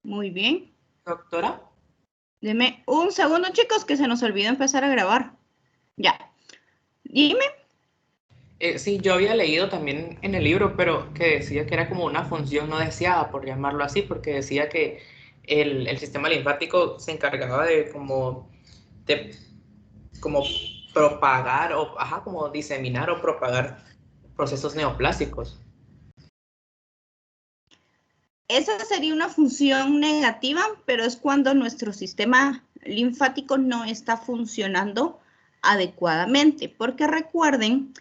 Muy bien. Doctora. Deme un segundo, chicos, que se nos olvidó empezar a grabar. Ya. Dime. Sí, yo había leído también en el libro, pero que decía que era como una función no deseada, por llamarlo así, porque decía que el sistema linfático se encargaba de como propagar o, como diseminar o propagar procesos neoplásicos. Esa sería una función negativa, pero es cuando nuestro sistema linfático no está funcionando adecuadamente, porque recuerden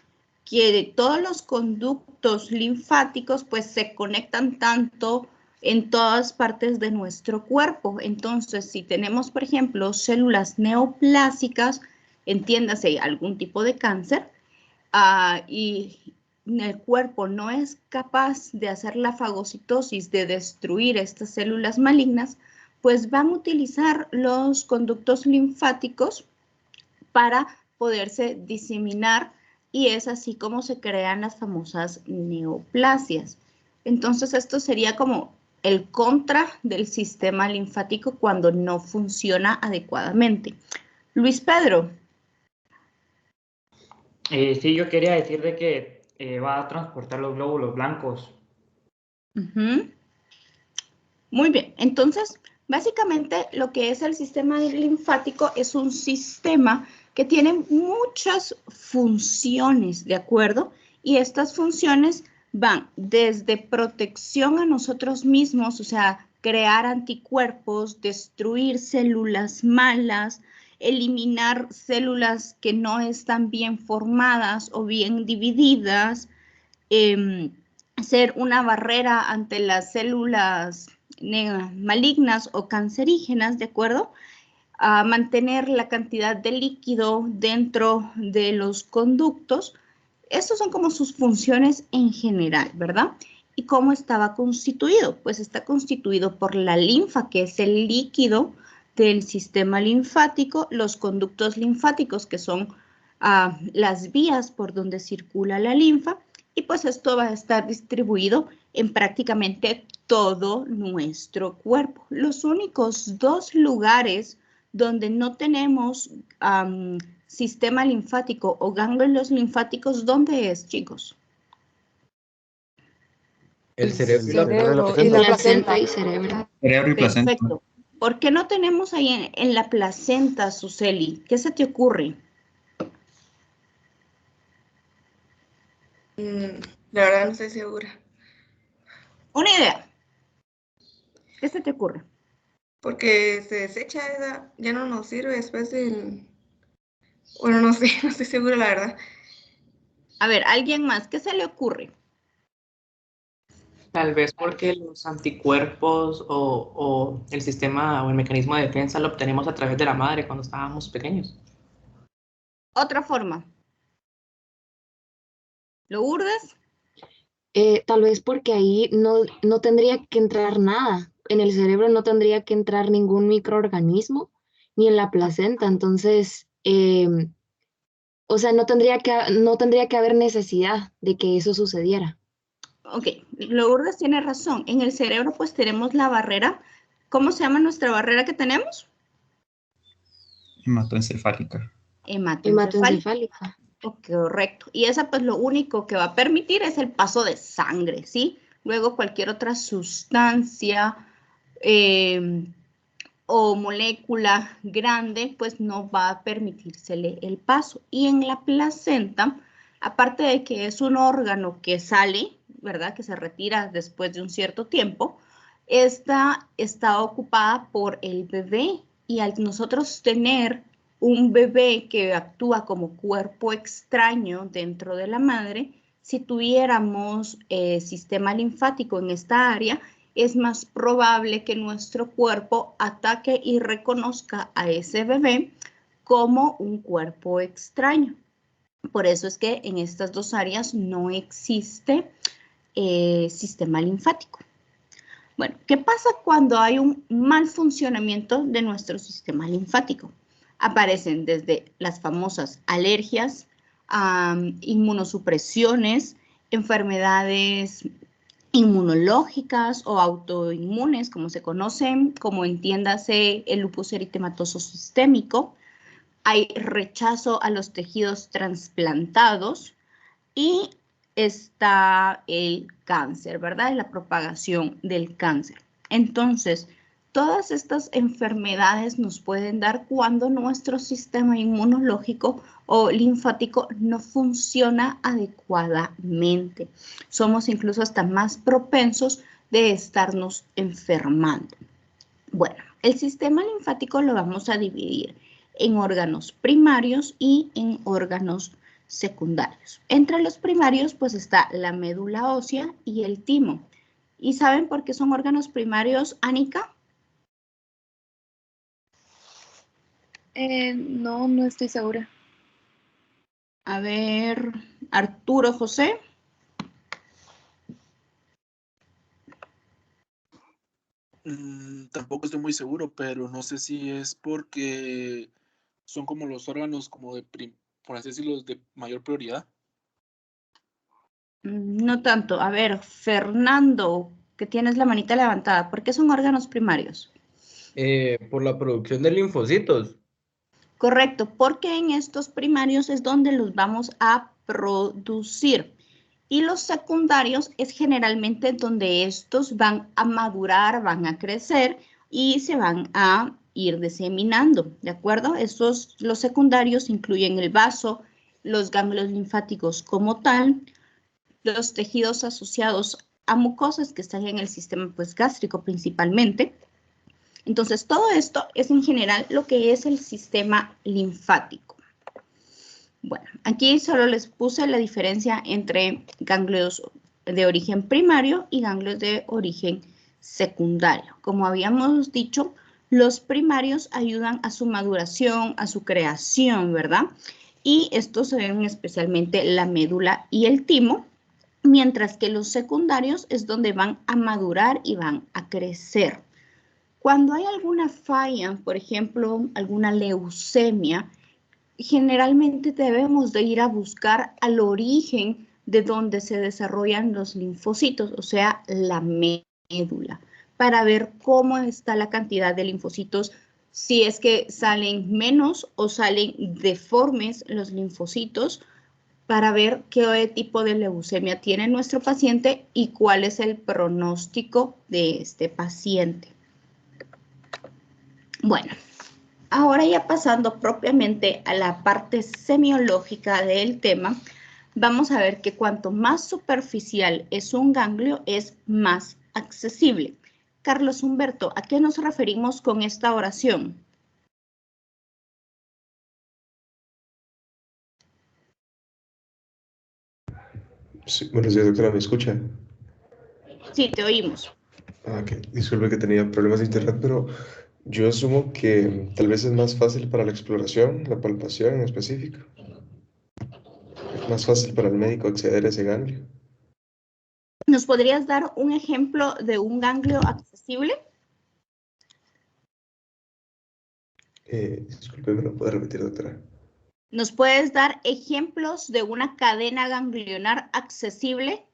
que todos los conductos linfáticos pues se conectan tanto en todas partes de nuestro cuerpo. Entonces, si tenemos, por ejemplo, células neoplásicas, entiéndase algún tipo de cáncer, y el cuerpo no es capaz de hacer la fagocitosis, de destruir estas células malignas, pues van a utilizar los conductos linfáticos para poderse diseminar, y es así como se crean las famosas neoplasias. Entonces esto sería como el contra del sistema linfático cuando no funciona adecuadamente. Luis Pedro. Sí, yo quería decir de que va a transportar los glóbulos blancos. Muy bien, entonces básicamente lo que es el sistema linfático es un sistema que tiene muchas funciones, ¿de acuerdo? Y estas funciones van desde protección a nosotros mismos, o sea, crear anticuerpos, destruir células malas, eliminar células que no están bien formadas o bien divididas, ser una barrera ante las células malignas o cancerígenas, ¿de acuerdo? A mantener la cantidad de líquido dentro de los conductos. Estas son como sus funciones en general, ¿verdad? ¿Y cómo estaba constituido? Pues está constituido por la linfa, que es el líquido del sistema linfático, los conductos linfáticos, que son las vías por donde circula la linfa, y pues esto va a estar distribuido en prácticamente todo nuestro cuerpo. Los únicos dos lugares donde no tenemos sistema linfático o ganglios linfáticos, ¿dónde es, chicos? El cerebro Y la placenta y cerebro. Cerebro y placenta. Perfecto. ¿Por qué no tenemos ahí en la placenta, Suseli? ¿Qué se te ocurre? La verdad no estoy segura. Una idea. ¿Qué se te ocurre? Porque se desecha, ya no nos sirve después del... Bueno, no sé, no estoy segura la verdad. A ver, ¿alguien más? ¿Qué se le ocurre? Tal vez porque los anticuerpos o el sistema o el mecanismo de defensa lo obtenemos a través de la madre cuando estábamos pequeños. Otra forma. ¿Lourdes? Tal vez porque ahí no tendría que entrar nada. En el cerebro no tendría que entrar ningún microorganismo, ni en la placenta. Entonces, o sea, no tendría que haber necesidad de que eso sucediera. Ok, Lourdes tiene razón. En el cerebro pues tenemos la barrera. ¿Cómo se llama nuestra barrera que tenemos? Hematoencefálica. Hematoencefálica. Correcto. Y esa pues lo único que va a permitir es el paso de sangre, ¿sí? Luego cualquier otra sustancia o molécula grande pues no va a permitírsele el paso. Y en la placenta, aparte de que es un órgano que sale, ¿verdad? Que se retira después de un cierto tiempo, esta está ocupada por el bebé, y al nosotros tener un bebé que actúa como cuerpo extraño dentro de la madre, si tuviéramos sistema linfático en esta área, es más probable que nuestro cuerpo ataque y reconozca a ese bebé como un cuerpo extraño. Por eso es que en estas dos áreas no existe sistema linfático. Bueno, ¿qué pasa cuando hay un mal funcionamiento de nuestro sistema linfático? Aparecen desde las famosas alergias, inmunosupresiones, enfermedades inmunológicas o autoinmunes, como se conocen, como entiéndase el lupus eritematoso sistémico. Hay rechazo a los tejidos trasplantados y está el cáncer, ¿verdad? La propagación del cáncer. Entonces, todas estas enfermedades nos pueden dar cuando nuestro sistema inmunológico o linfático no funciona adecuadamente. Somos incluso hasta más propensos de estarnos enfermando. Bueno, el sistema linfático lo vamos a dividir en órganos primarios y en órganos secundarios. Entre los primarios, pues está la médula ósea y el timo. ¿Y saben por qué son órganos primarios, Anika? No, no estoy segura. A ver, Arturo José. Tampoco estoy muy seguro, pero no sé si es porque son como los órganos como de, por así decirlo, de mayor prioridad. No tanto. A ver, Fernando, que tienes la manita levantada, ¿por qué son órganos primarios? Por la producción de linfocitos. Correcto, porque en estos primarios es donde los vamos a producir. Y los secundarios es generalmente donde estos van a madurar, van a crecer y se van a ir diseminando, ¿de acuerdo? Los secundarios incluyen el vaso, los ganglios linfáticos como tal, los tejidos asociados a mucosas que están en el sistema pues, gástrico principalmente. Entonces, todo esto es en general lo que es el sistema linfático. Bueno, aquí solo les puse la diferencia entre ganglios de origen primario y ganglios de origen secundario. Como habíamos dicho, los primarios ayudan a su maduración, a su creación, ¿verdad? Y estos se ven especialmente la médula y el timo, mientras que los secundarios es donde van a madurar y van a crecer. Cuando hay alguna falla, por ejemplo, alguna leucemia, generalmente debemos de ir a buscar al origen de donde se desarrollan los linfocitos, o sea, la médula, para ver cómo está la cantidad de linfocitos, si es que salen menos o salen deformes los linfocitos, para ver qué tipo de leucemia tiene nuestro paciente y cuál es el pronóstico de este paciente. Bueno, ahora ya pasando propiamente a la parte semiológica del tema, vamos a ver que cuanto más superficial es un ganglio, es más accesible. Carlos Humberto, ¿a qué nos referimos con esta oración? Sí, buenos días, doctora, ¿me escucha? Sí, te oímos. Ok, disculpe que tenía problemas de internet, pero yo asumo que tal vez es más fácil para la exploración, la palpación en específico. Es más fácil para el médico acceder a ese ganglio. ¿Nos podrías dar un ejemplo de un ganglio accesible? Disculpe, ¿me lo puede repetir, doctora? ¿Nos puedes dar ejemplos de una cadena ganglionar accesible?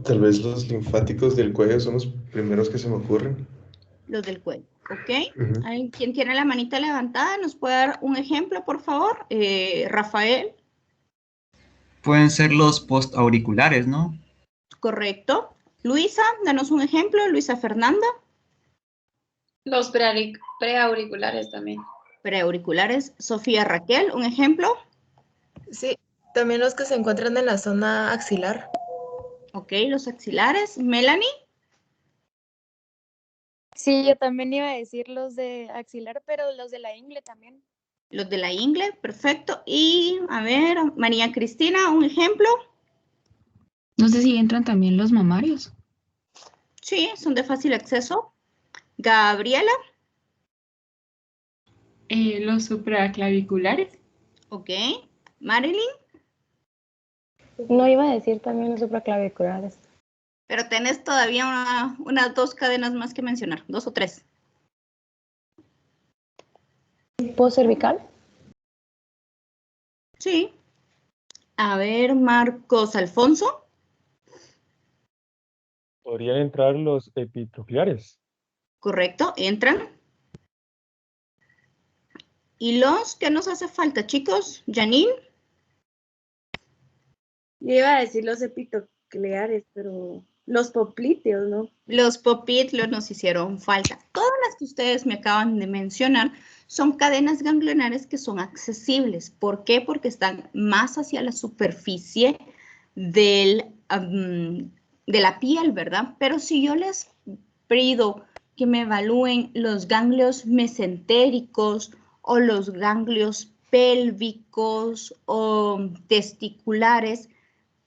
Tal vez los linfáticos del cuello son los primeros que se me ocurren. Los del cuello, ¿ok? ¿Quién tiene la manita levantada? ¿Nos puede dar un ejemplo, por favor? Rafael. Pueden ser los postauriculares, ¿no? Correcto. Luisa, danos un ejemplo. Luisa Fernanda. Los preauriculares también. Preauriculares. Sofía Raquel, un ejemplo. Sí, también los que se encuentran en la zona axilar. Ok, los axilares. Melanie. Sí, yo también iba a decir los de axilar, pero los de la ingle también. Los de la ingle, perfecto. Y, a ver, María Cristina, un ejemplo. No sé si entran también los mamarios. Sí, son de fácil acceso. Gabriela. Los supraclaviculares. Ok. Marilyn. No iba a decir también los supraclaviculares. Pero tenés todavía unas 2 cadenas más que mencionar, 2 o 3. ¿Post cervical? Sí. A ver, Marcos Alfonso. Podrían entrar los epitrofiares. Correcto, entran. ¿Y los que nos hace falta, chicos? Janine. Yo iba a decir los epitocleares, pero los popliteos, ¿no? Los popliteos nos hicieron falta. Todas las que ustedes me acaban de mencionar son cadenas ganglionares que son accesibles. ¿Por qué? Porque están más hacia la superficie de la piel, ¿verdad? Pero si yo les pido que me evalúen los ganglios mesentéricos o los ganglios pélvicos o testiculares,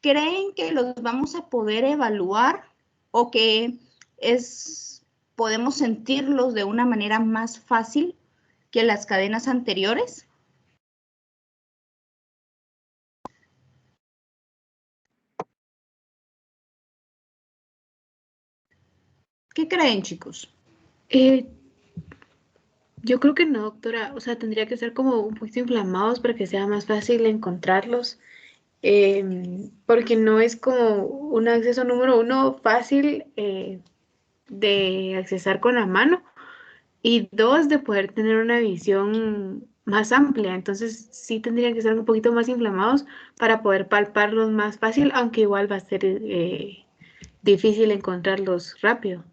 ¿creen que los vamos a poder evaluar o que podemos sentirlos de una manera más fácil que las cadenas anteriores? ¿Qué creen, chicos? Yo creo que no, doctora. O sea, tendría que ser como un poquito inflamados para que sea más fácil encontrarlos. Porque no es como un acceso número uno fácil de accesar con la mano. Y dos, de poder tener una visión más amplia. Entonces, sí tendrían que ser un poquito más inflamados para poder palparlos más fácil, aunque igual va a ser difícil encontrarlos rápido.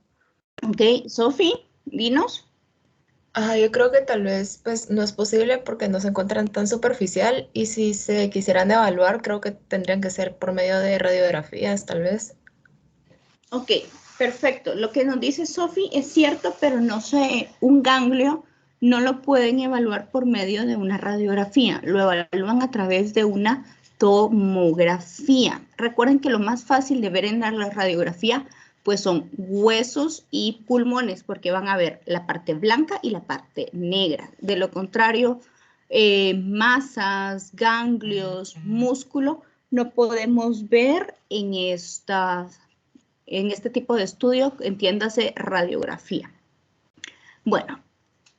Ok, Sofi, dinos. Yo creo que tal vez pues no es posible porque no se encuentran tan superficial y si se quisieran evaluar creo que tendrían que ser por medio de radiografías tal vez. Ok, perfecto. Lo que nos dice Sofi es cierto, pero no sé, un ganglio no lo pueden evaluar por medio de una radiografía, lo evalúan a través de una tomografía. Recuerden que lo más fácil de ver en la radiografía pues son huesos y pulmones, porque van a ver la parte blanca y la parte negra. De lo contrario, masas, ganglios, músculo, no podemos ver en este tipo de estudio, entiéndase radiografía. Bueno,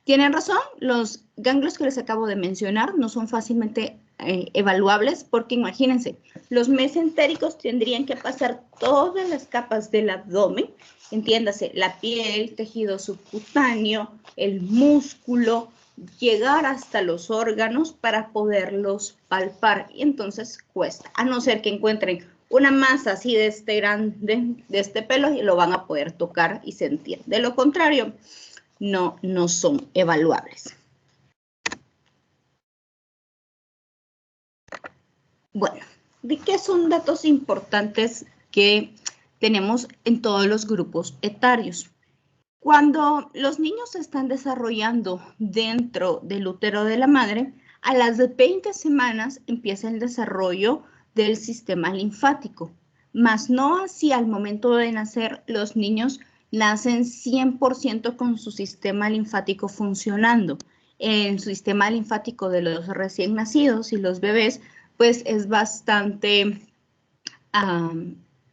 tienen razón, los ganglios que les acabo de mencionar no son fácilmente evaluables porque imagínense, los mesentéricos tendrían que pasar todas las capas del abdomen, entiéndase, la piel, tejido subcutáneo, el músculo, llegar hasta los órganos para poderlos palpar y entonces cuesta, a no ser que encuentren una masa así de este grande, de este pelo y lo van a poder tocar y sentir. De lo contrario, no son evaluables. Bueno, ¿de qué son datos importantes que tenemos en todos los grupos etarios? Cuando los niños se están desarrollando dentro del útero de la madre, a las 20 semanas empieza el desarrollo del sistema linfático, mas no así al momento de nacer. Los niños nacen 100% con su sistema linfático funcionando. El sistema linfático de los recién nacidos y los bebés pues es bastante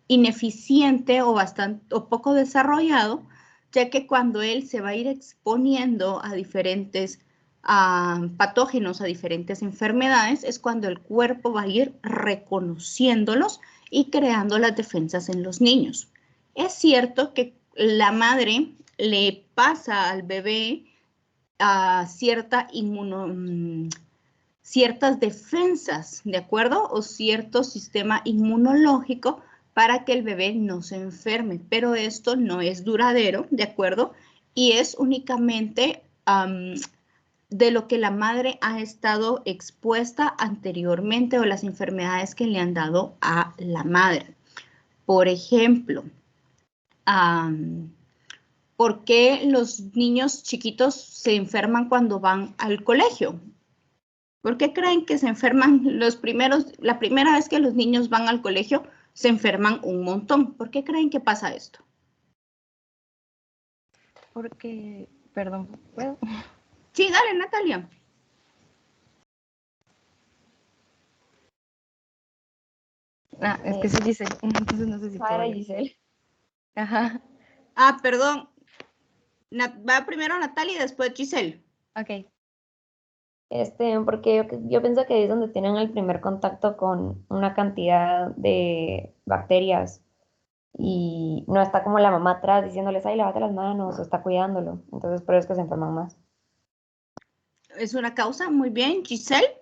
ineficiente o poco desarrollado, ya que cuando él se va a ir exponiendo a diferentes patógenos, a diferentes enfermedades, es cuando el cuerpo va a ir reconociéndolos y creando las defensas en los niños. Es cierto que la madre le pasa al bebé ciertas defensas, ¿de acuerdo? O cierto sistema inmunológico para que el bebé no se enferme, pero esto no es duradero, ¿de acuerdo? Y es únicamente de lo que la madre ha estado expuesta anteriormente o las enfermedades que le han dado a la madre. Por ejemplo, ¿por qué los niños chiquitos se enferman cuando van al colegio? ¿Por qué creen que se enferman la primera vez que los niños van al colegio, se enferman un montón? ¿Por qué creen que pasa esto? Porque, perdón, ¿puedo? Sí, dale, Natalia. Es que soy Giselle, entonces no sé si Para puedo. Giselle. Ajá. Perdón. Va primero Natalia y después Giselle. Ok. Porque yo pienso que ahí es donde tienen el primer contacto con una cantidad de bacterias y no está como la mamá atrás diciéndoles, ay, lávate las manos o está cuidándolo. Entonces, por eso es que se enferman más. Es una causa, muy bien. Giselle.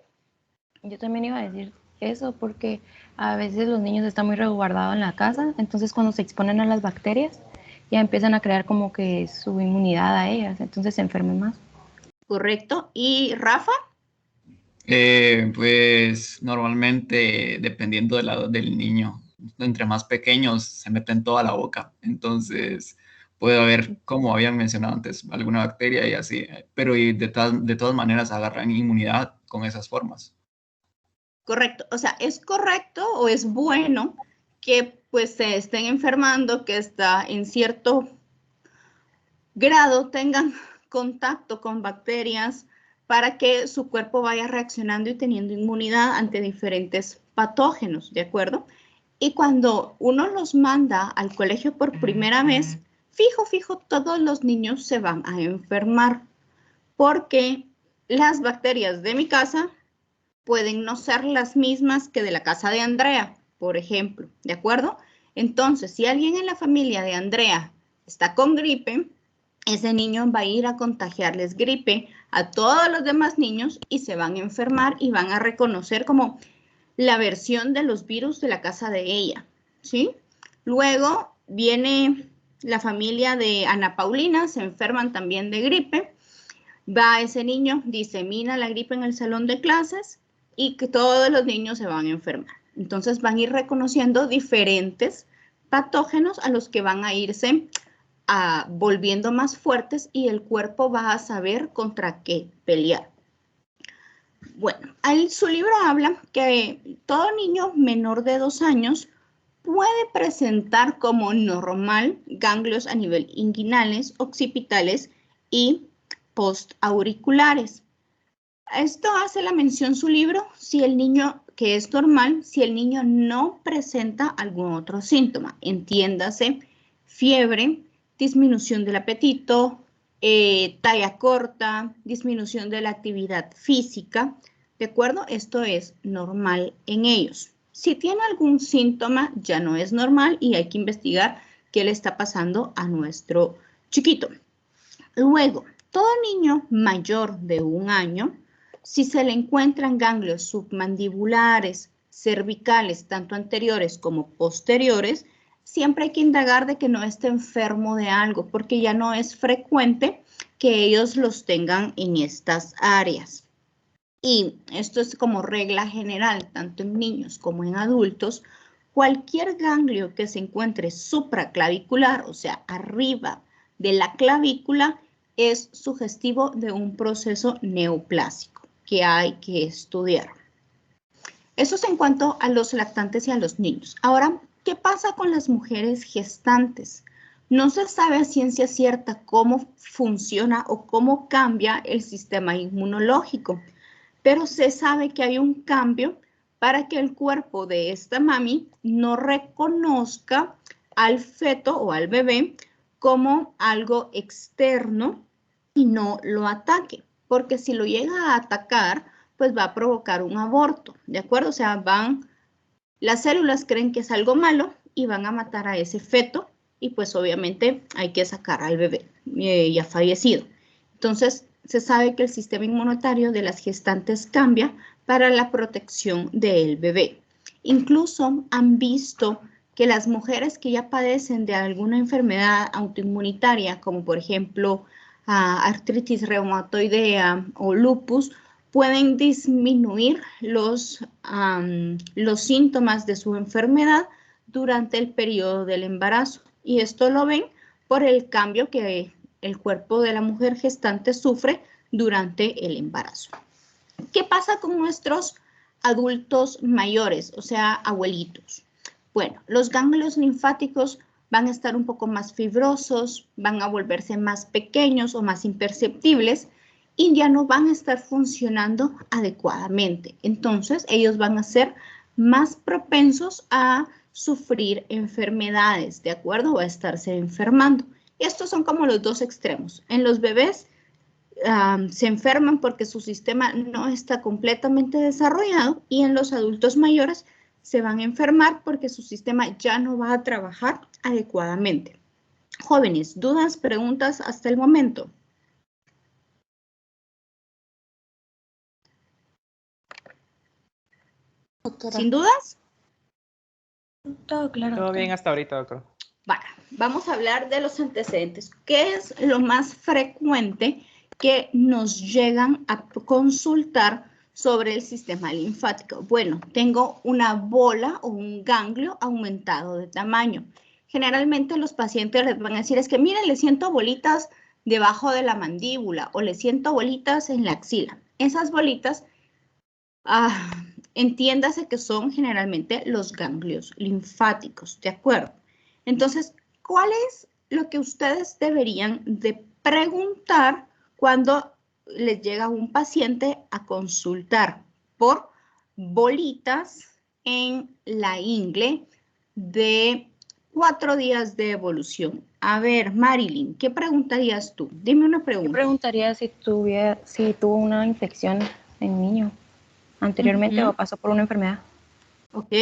Yo también iba a decir eso porque a veces los niños están muy resguardados en la casa, entonces cuando se exponen a las bacterias ya empiezan a crear como que su inmunidad a ellas, entonces se enferman más. Correcto. ¿Y Rafa? Pues normalmente dependiendo de la edad del niño, entre más pequeños se meten toda la boca, entonces puede haber, como habían mencionado antes, alguna bacteria y así, pero de todas maneras agarran inmunidad con esas formas. Correcto. O sea, ¿es correcto o es bueno que pues se estén enfermando, que está en cierto grado tengan contacto con bacterias para que su cuerpo vaya reaccionando y teniendo inmunidad ante diferentes patógenos, ¿de acuerdo? Y cuando uno los manda al colegio por primera vez, fijo, todos los niños se van a enfermar porque las bacterias de mi casa pueden no ser las mismas que de la casa de Andrea, por ejemplo, ¿de acuerdo? Entonces, si alguien en la familia de Andrea está con gripe, ese niño va a ir a contagiarles gripe a todos los demás niños y se van a enfermar y van a reconocer como la versión de los virus de la casa de ella, ¿sí? Luego viene la familia de Ana Paulina, se enferman también de gripe, va ese niño, disemina la gripe en el salón de clases y que todos los niños se van a enfermar. Entonces van a ir reconociendo diferentes patógenos a los que van a irse volviendo más fuertes y el cuerpo va a saber contra qué pelear. Bueno, su libro habla que todo niño menor de 2 años puede presentar como normal ganglios a nivel inguinales, occipitales y postauriculares. Esto hace la mención su libro si el niño, que es normal, si el niño no presenta algún otro síntoma, entiéndase, fiebre, disminución del apetito, talla corta, disminución de la actividad física, ¿de acuerdo? Esto es normal en ellos. Si tiene algún síntoma, ya no es normal y hay que investigar qué le está pasando a nuestro chiquito. Luego, todo niño mayor de 1 año, si se le encuentran ganglios submandibulares, cervicales, tanto anteriores como posteriores, siempre hay que indagar de que no esté enfermo de algo, porque ya no es frecuente que ellos los tengan en estas áreas. Y esto es como regla general, tanto en niños como en adultos, cualquier ganglio que se encuentre supraclavicular, o sea, arriba de la clavícula, es sugestivo de un proceso neoplásico que hay que estudiar. Eso es en cuanto a los lactantes y a los niños. Ahora, ¿qué pasa con las mujeres gestantes? No se sabe a ciencia cierta cómo funciona o cómo cambia el sistema inmunológico, pero se sabe que hay un cambio para que el cuerpo de esta mami no reconozca al feto o al bebé como algo externo y no lo ataque, porque si lo llega a atacar, pues va a provocar un aborto, ¿de acuerdo? O sea, las células creen que es algo malo y van a matar a ese feto y pues obviamente hay que sacar al bebé ya fallecido. Entonces, se sabe que el sistema inmunitario de las gestantes cambia para la protección del bebé. Incluso han visto que las mujeres que ya padecen de alguna enfermedad autoinmunitaria, como por ejemplo artritis reumatoidea o lupus, pueden disminuir los síntomas de su enfermedad durante el periodo del embarazo. Y esto lo ven por el cambio que el cuerpo de la mujer gestante sufre durante el embarazo. ¿Qué pasa con nuestros adultos mayores, o sea, abuelitos? Bueno, los ganglios linfáticos van a estar un poco más fibrosos, van a volverse más pequeños o más imperceptibles y ya no van a estar funcionando adecuadamente. Entonces, ellos van a ser más propensos a sufrir enfermedades, ¿de acuerdo? O a estarse enfermando. Estos son como los dos extremos. En los bebés se enferman porque su sistema no está completamente desarrollado, y en los adultos mayores se van a enfermar porque su sistema ya no va a trabajar adecuadamente. Jóvenes, ¿dudas, preguntas hasta el momento? Doctora. ¿Sin dudas? Todo claro. Todo bien hasta ahorita, doctor. Vale, vamos a hablar de los antecedentes. ¿Qué es lo más frecuente que nos llegan a consultar sobre el sistema linfático? Bueno, tengo una bola o un ganglio aumentado de tamaño. Generalmente los pacientes les van a decir, es que miren, le siento bolitas debajo de la mandíbula o le siento bolitas en la axila. Esas bolitas, entiéndase que son generalmente los ganglios linfáticos, ¿de acuerdo? Entonces, ¿cuál es lo que ustedes deberían de preguntar cuando les llega un paciente a consultar por bolitas en la ingle de 4 días de evolución? A ver, Marilyn, ¿qué preguntarías tú? Dime una pregunta. Yo preguntaría si tuvo una infección en niño anteriormente o pasó por una enfermedad. Ok.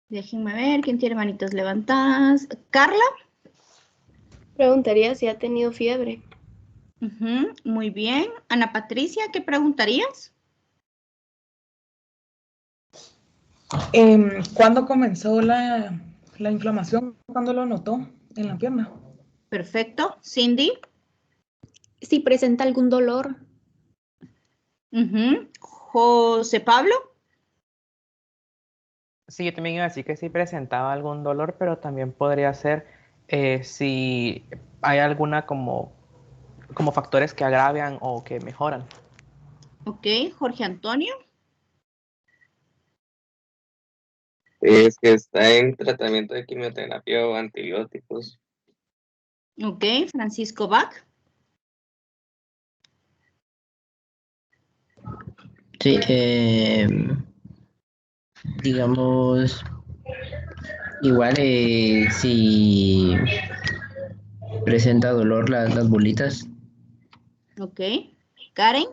Déjenme ver, ¿quién tiene manitas levantadas? ¿Carla? Preguntaría si ha tenido fiebre. Muy bien. Ana Patricia, ¿qué preguntarías? ¿Cuándo comenzó la inflamación? ¿Cuándo lo notó en la pierna? Perfecto. Cindy. Si presenta algún dolor. José Pablo. Sí, yo también iba a decir que sí presentaba algún dolor, pero también podría ser si hay alguna como factores que agravian o que mejoran. Ok, Jorge Antonio. Es que está en tratamiento de quimioterapia o antibióticos. Ok, Francisco Bach. Sí, digamos, igual si presenta dolor las bolitas. Ok, Karen.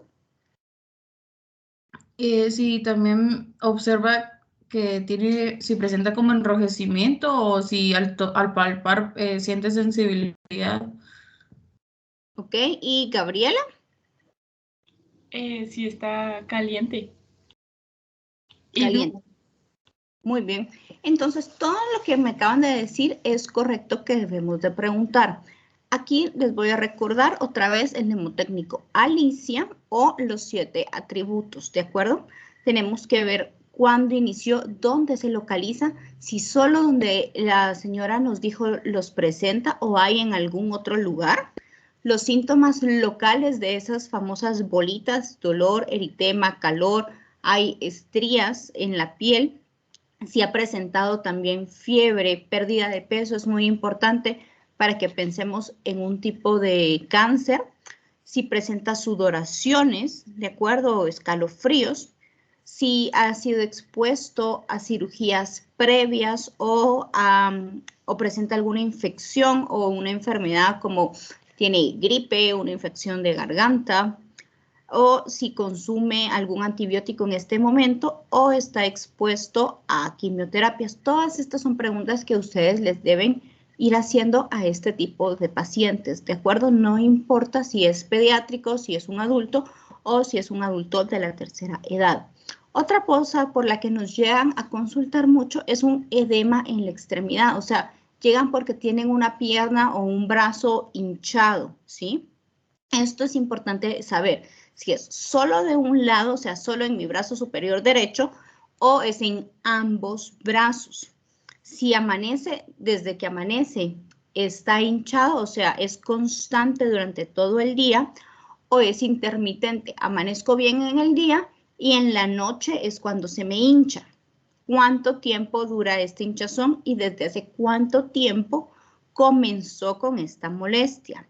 Si también observa que si presenta como enrojecimiento o si al palpar siente sensibilidad. Ok, ¿y Gabriela? Si está caliente. Caliente. Muy bien. Entonces, todo lo que me acaban de decir es correcto que debemos de preguntar. Aquí les voy a recordar otra vez el mnemotécnico Alicia o los 7 atributos, ¿de acuerdo? Tenemos que ver cuándo inició, dónde se localiza, si solo donde la señora nos dijo los presenta o hay en algún otro lugar. Los síntomas locales de esas famosas bolitas, dolor, eritema, calor, hay estrías en la piel. Si ha presentado también fiebre, pérdida de peso, es muy importante para que pensemos en un tipo de cáncer. Si presenta sudoraciones, ¿de acuerdo? O escalofríos. Si ha sido expuesto a cirugías previas o presenta alguna infección o una enfermedad como tiene gripe, una infección de garganta, o si consume algún antibiótico en este momento o está expuesto a quimioterapias. Todas estas son preguntas que ustedes les deben ir haciendo a este tipo de pacientes, ¿de acuerdo? No importa si es pediátrico, si es un adulto o si es un adulto de la tercera edad. Otra cosa por la que nos llegan a consultar mucho es un edema en la extremidad, o sea, llegan porque tienen una pierna o un brazo hinchado, ¿sí? Esto es importante saber si es solo de un lado, o sea, solo en mi brazo superior derecho, o es en ambos brazos. Si amanece, desde que amanece, está hinchado, o sea, es constante durante todo el día, o es intermitente, amanezco bien en el día y en la noche es cuando se me hincha. ¿Cuánto tiempo dura esta hinchazón y desde hace cuánto tiempo comenzó con esta molestia?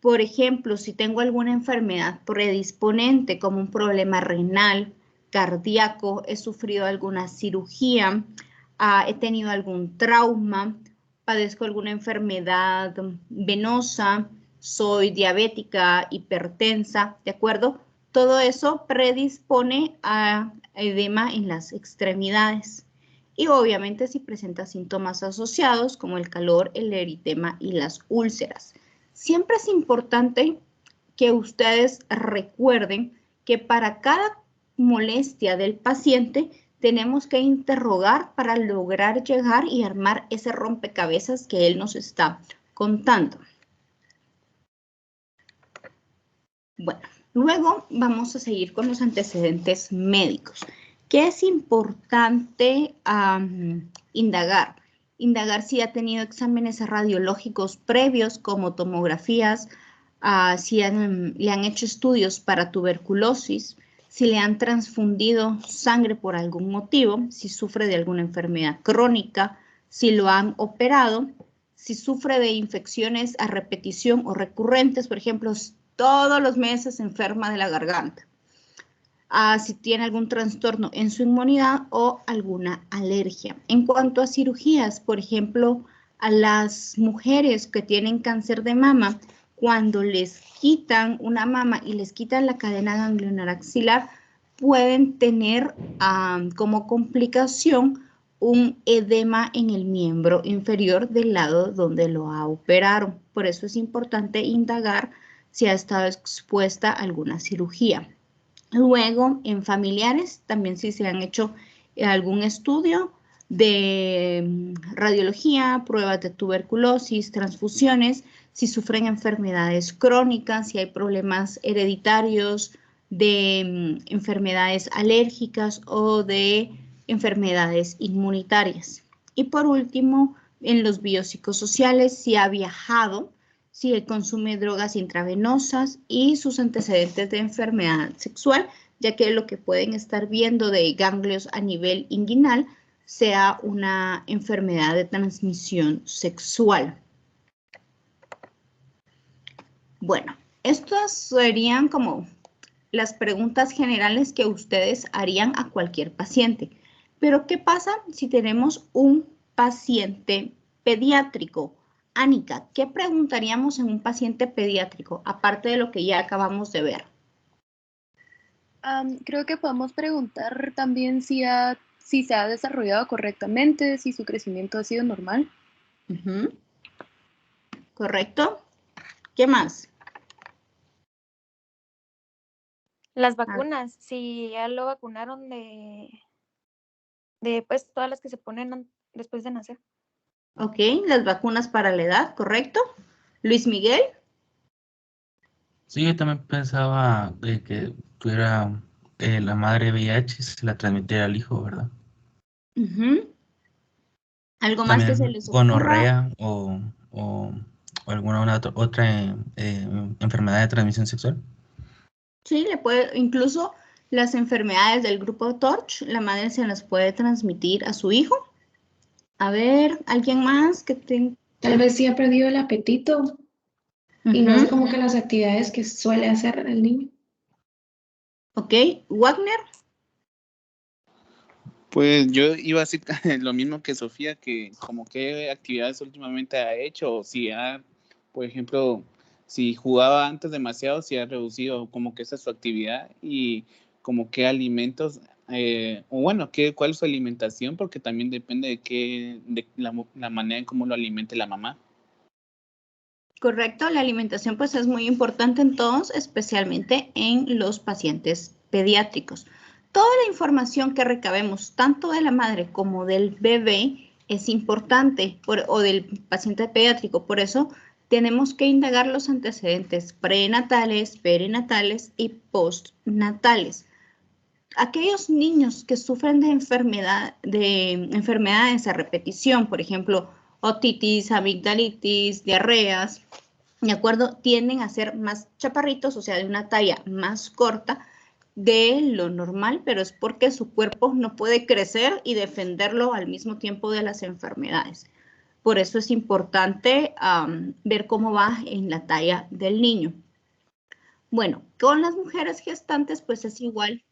Por ejemplo, si tengo alguna enfermedad predisponente como un problema renal, cardíaco, he sufrido alguna cirugía, he tenido algún trauma, padezco alguna enfermedad venosa, soy diabética, hipertensa, ¿de acuerdo? Todo eso predispone a edema en las extremidades. Y obviamente si presenta síntomas asociados como el calor, el eritema y las úlceras. Siempre es importante que ustedes recuerden que para cada molestia del paciente tenemos que interrogar para lograr llegar y armar ese rompecabezas que él nos está contando. Bueno, luego vamos a seguir con los antecedentes médicos. ¿Qué es importante indagar? Indagar si ha tenido exámenes radiológicos previos como tomografías, si le han hecho estudios para tuberculosis, si le han transfundido sangre por algún motivo, si sufre de alguna enfermedad crónica, si lo han operado, si sufre de infecciones a repetición o recurrentes, por ejemplo, todos los meses se enferma de la garganta, si tiene algún trastorno en su inmunidad o alguna alergia. En cuanto a cirugías, por ejemplo, a las mujeres que tienen cáncer de mama, cuando les quitan una mama y les quitan la cadena ganglionar axilar, pueden tener como complicación un edema en el miembro inferior del lado donde lo operaron. Por eso es importante indagar si ha estado expuesta a alguna cirugía. Luego, en familiares, también si se han hecho algún estudio de radiología, pruebas de tuberculosis, transfusiones, si sufren enfermedades crónicas, si hay problemas hereditarios de enfermedades alérgicas o de enfermedades inmunitarias. Y por último, en los biopsicosociales, si ha viajado, si consume drogas intravenosas y sus antecedentes de enfermedad sexual, ya que lo que pueden estar viendo de ganglios a nivel inguinal sea una enfermedad de transmisión sexual. Bueno, estas serían como las preguntas generales que ustedes harían a cualquier paciente. Pero, ¿qué pasa si tenemos un paciente pediátrico? Anika, ¿qué preguntaríamos en un paciente pediátrico, aparte de lo que ya acabamos de ver? Creo que podemos preguntar también si se ha desarrollado correctamente, si su crecimiento ha sido normal. ¿Correcto? ¿Qué más? Las vacunas, si ya lo vacunaron de pues todas las que se ponen después de nacer. Ok, las vacunas para la edad, ¿correcto? Luis Miguel. Sí, yo también pensaba de que tuviera la madre VIH, se la transmitiera al hijo, ¿verdad? ¿Algo más que se También les ocurra? gonorrea o alguna otra enfermedad de transmisión sexual. Sí, incluso las enfermedades del grupo TORCH, la madre se las puede transmitir a su hijo. A ver, ¿alguien más que Tal vez sí ha perdido el apetito y no hace como que las actividades que suele hacer el niño. Ok, Wagner. Pues yo iba a decir lo mismo que Sofía, que como qué actividades últimamente ha hecho, o si ha, por ejemplo, si jugaba antes demasiado, si ha reducido como que esa es su actividad y como qué alimentos, o bueno, cuál es su alimentación, porque también depende de la manera en cómo lo alimente la mamá. Correcto, la alimentación pues es muy importante en todos, especialmente en los pacientes pediátricos. Toda la información que recabemos, tanto de la madre como del bebé, es importante, o del paciente pediátrico. Por eso tenemos que indagar los antecedentes prenatales, perinatales y postnatales. Aquellos niños que sufren de enfermedades a repetición, por ejemplo, otitis, amigdalitis, diarreas, ¿de acuerdo? Tienden a ser más chaparritos, o sea, de una talla más corta de lo normal, pero es porque su cuerpo no puede crecer y defenderlo al mismo tiempo de las enfermedades. Por eso es importante ver cómo va en la talla del niño. Bueno, con las mujeres gestantes, pues es igual,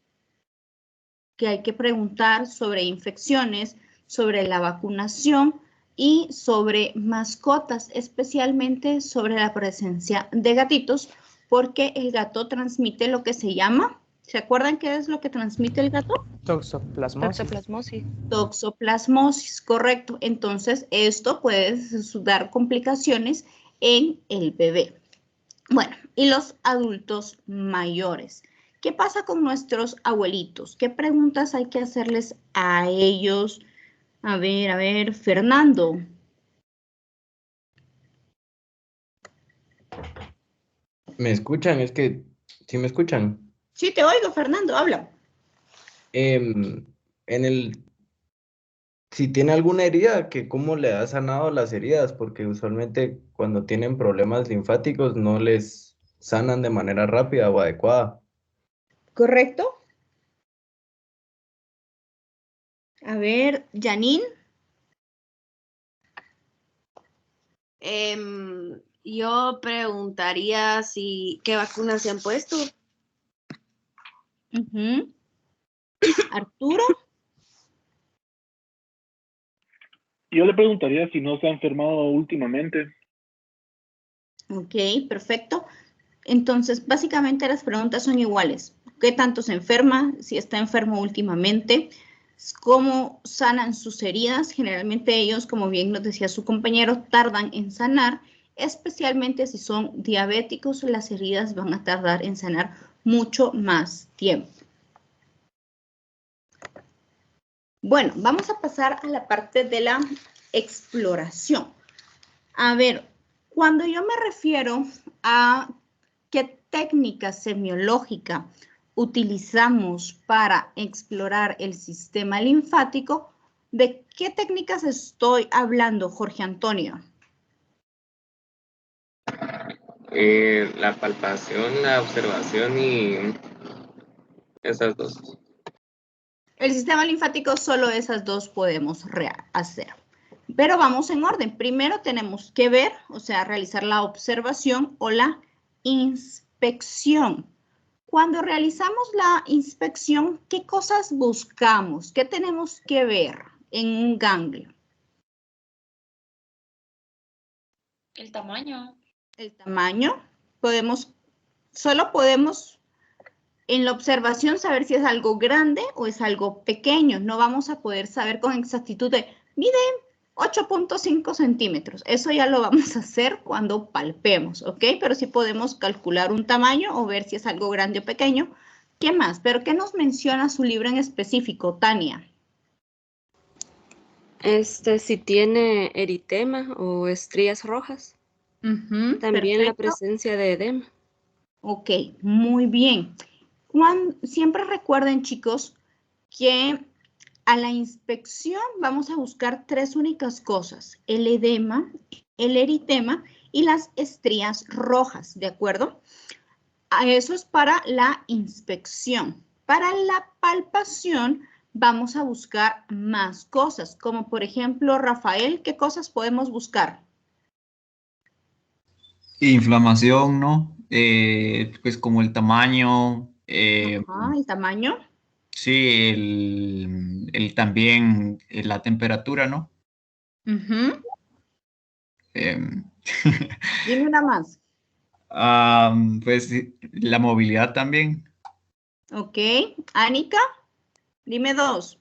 que hay que preguntar sobre infecciones, sobre la vacunación, y sobre mascotas, especialmente sobre la presencia de gatitos, porque el gato transmite lo que se llama, ¿se acuerdan qué es lo que transmite el gato? Toxoplasmosis. Toxoplasmosis. Toxoplasmosis, correcto. Entonces, esto puede dar complicaciones en el bebé. Bueno, y los adultos mayores. ¿Qué pasa con nuestros abuelitos? ¿Qué preguntas hay que hacerles a ellos? A ver, Fernando. ¿Me escuchan? Es que, ¿sí me escuchan? Sí, te oigo, Fernando, habla. Si tiene alguna herida, que cómo le ha sanado las heridas, porque usualmente cuando tienen problemas linfáticos no les sanan de manera rápida o adecuada. ¿Correcto? A ver, Janine. Yo preguntaría qué vacunas se han puesto. Arturo. Yo le preguntaría si no se ha enfermado últimamente. Ok, perfecto. Entonces, básicamente las preguntas son iguales. ¿Qué tanto se enferma? Si está enfermo últimamente. ¿Cómo sanan sus heridas? Generalmente ellos, como bien nos decía su compañero, tardan en sanar, especialmente si son diabéticos, las heridas van a tardar en sanar mucho más tiempo. Bueno, vamos a pasar a la parte de la exploración. A ver, cuando yo me refiero a qué técnica semiológica utilizamos para explorar el sistema linfático, ¿de qué técnicas estoy hablando, Jorge Antonio? La palpación, la observación y esas dos. El sistema linfático, solo esas dos podemos hacer. Pero vamos en orden. Primero tenemos que ver, o sea, realizar la observación o la inspección. Cuando realizamos la inspección, ¿qué cosas buscamos? ¿Qué tenemos que ver en un ganglio? El tamaño. El tamaño. Solo podemos en la observación saber si es algo grande o es algo pequeño. No vamos a poder saber con exactitud de, mide 8.5 centímetros. Eso ya lo vamos a hacer cuando palpemos, ¿ok? Pero sí podemos calcular un tamaño o ver si es algo grande o pequeño. ¿Qué más? ¿Pero qué nos menciona su libro en específico, Tania? Si tiene eritema o estrías rojas. También perfecto. la presencia de edema. Ok, muy bien. Siempre recuerden, chicos, que a la inspección vamos a buscar tres únicas cosas: el edema, el eritema y las estrías rojas, ¿de acuerdo? Eso es para la inspección. Para la palpación vamos a buscar más cosas, como por ejemplo, Rafael, ¿qué cosas podemos buscar? Inflamación, ¿no? Pues como el tamaño. ¿El tamaño? Sí, también la temperatura, ¿no? Dime una más. Pues la movilidad también. Ok. Anika, dime dos.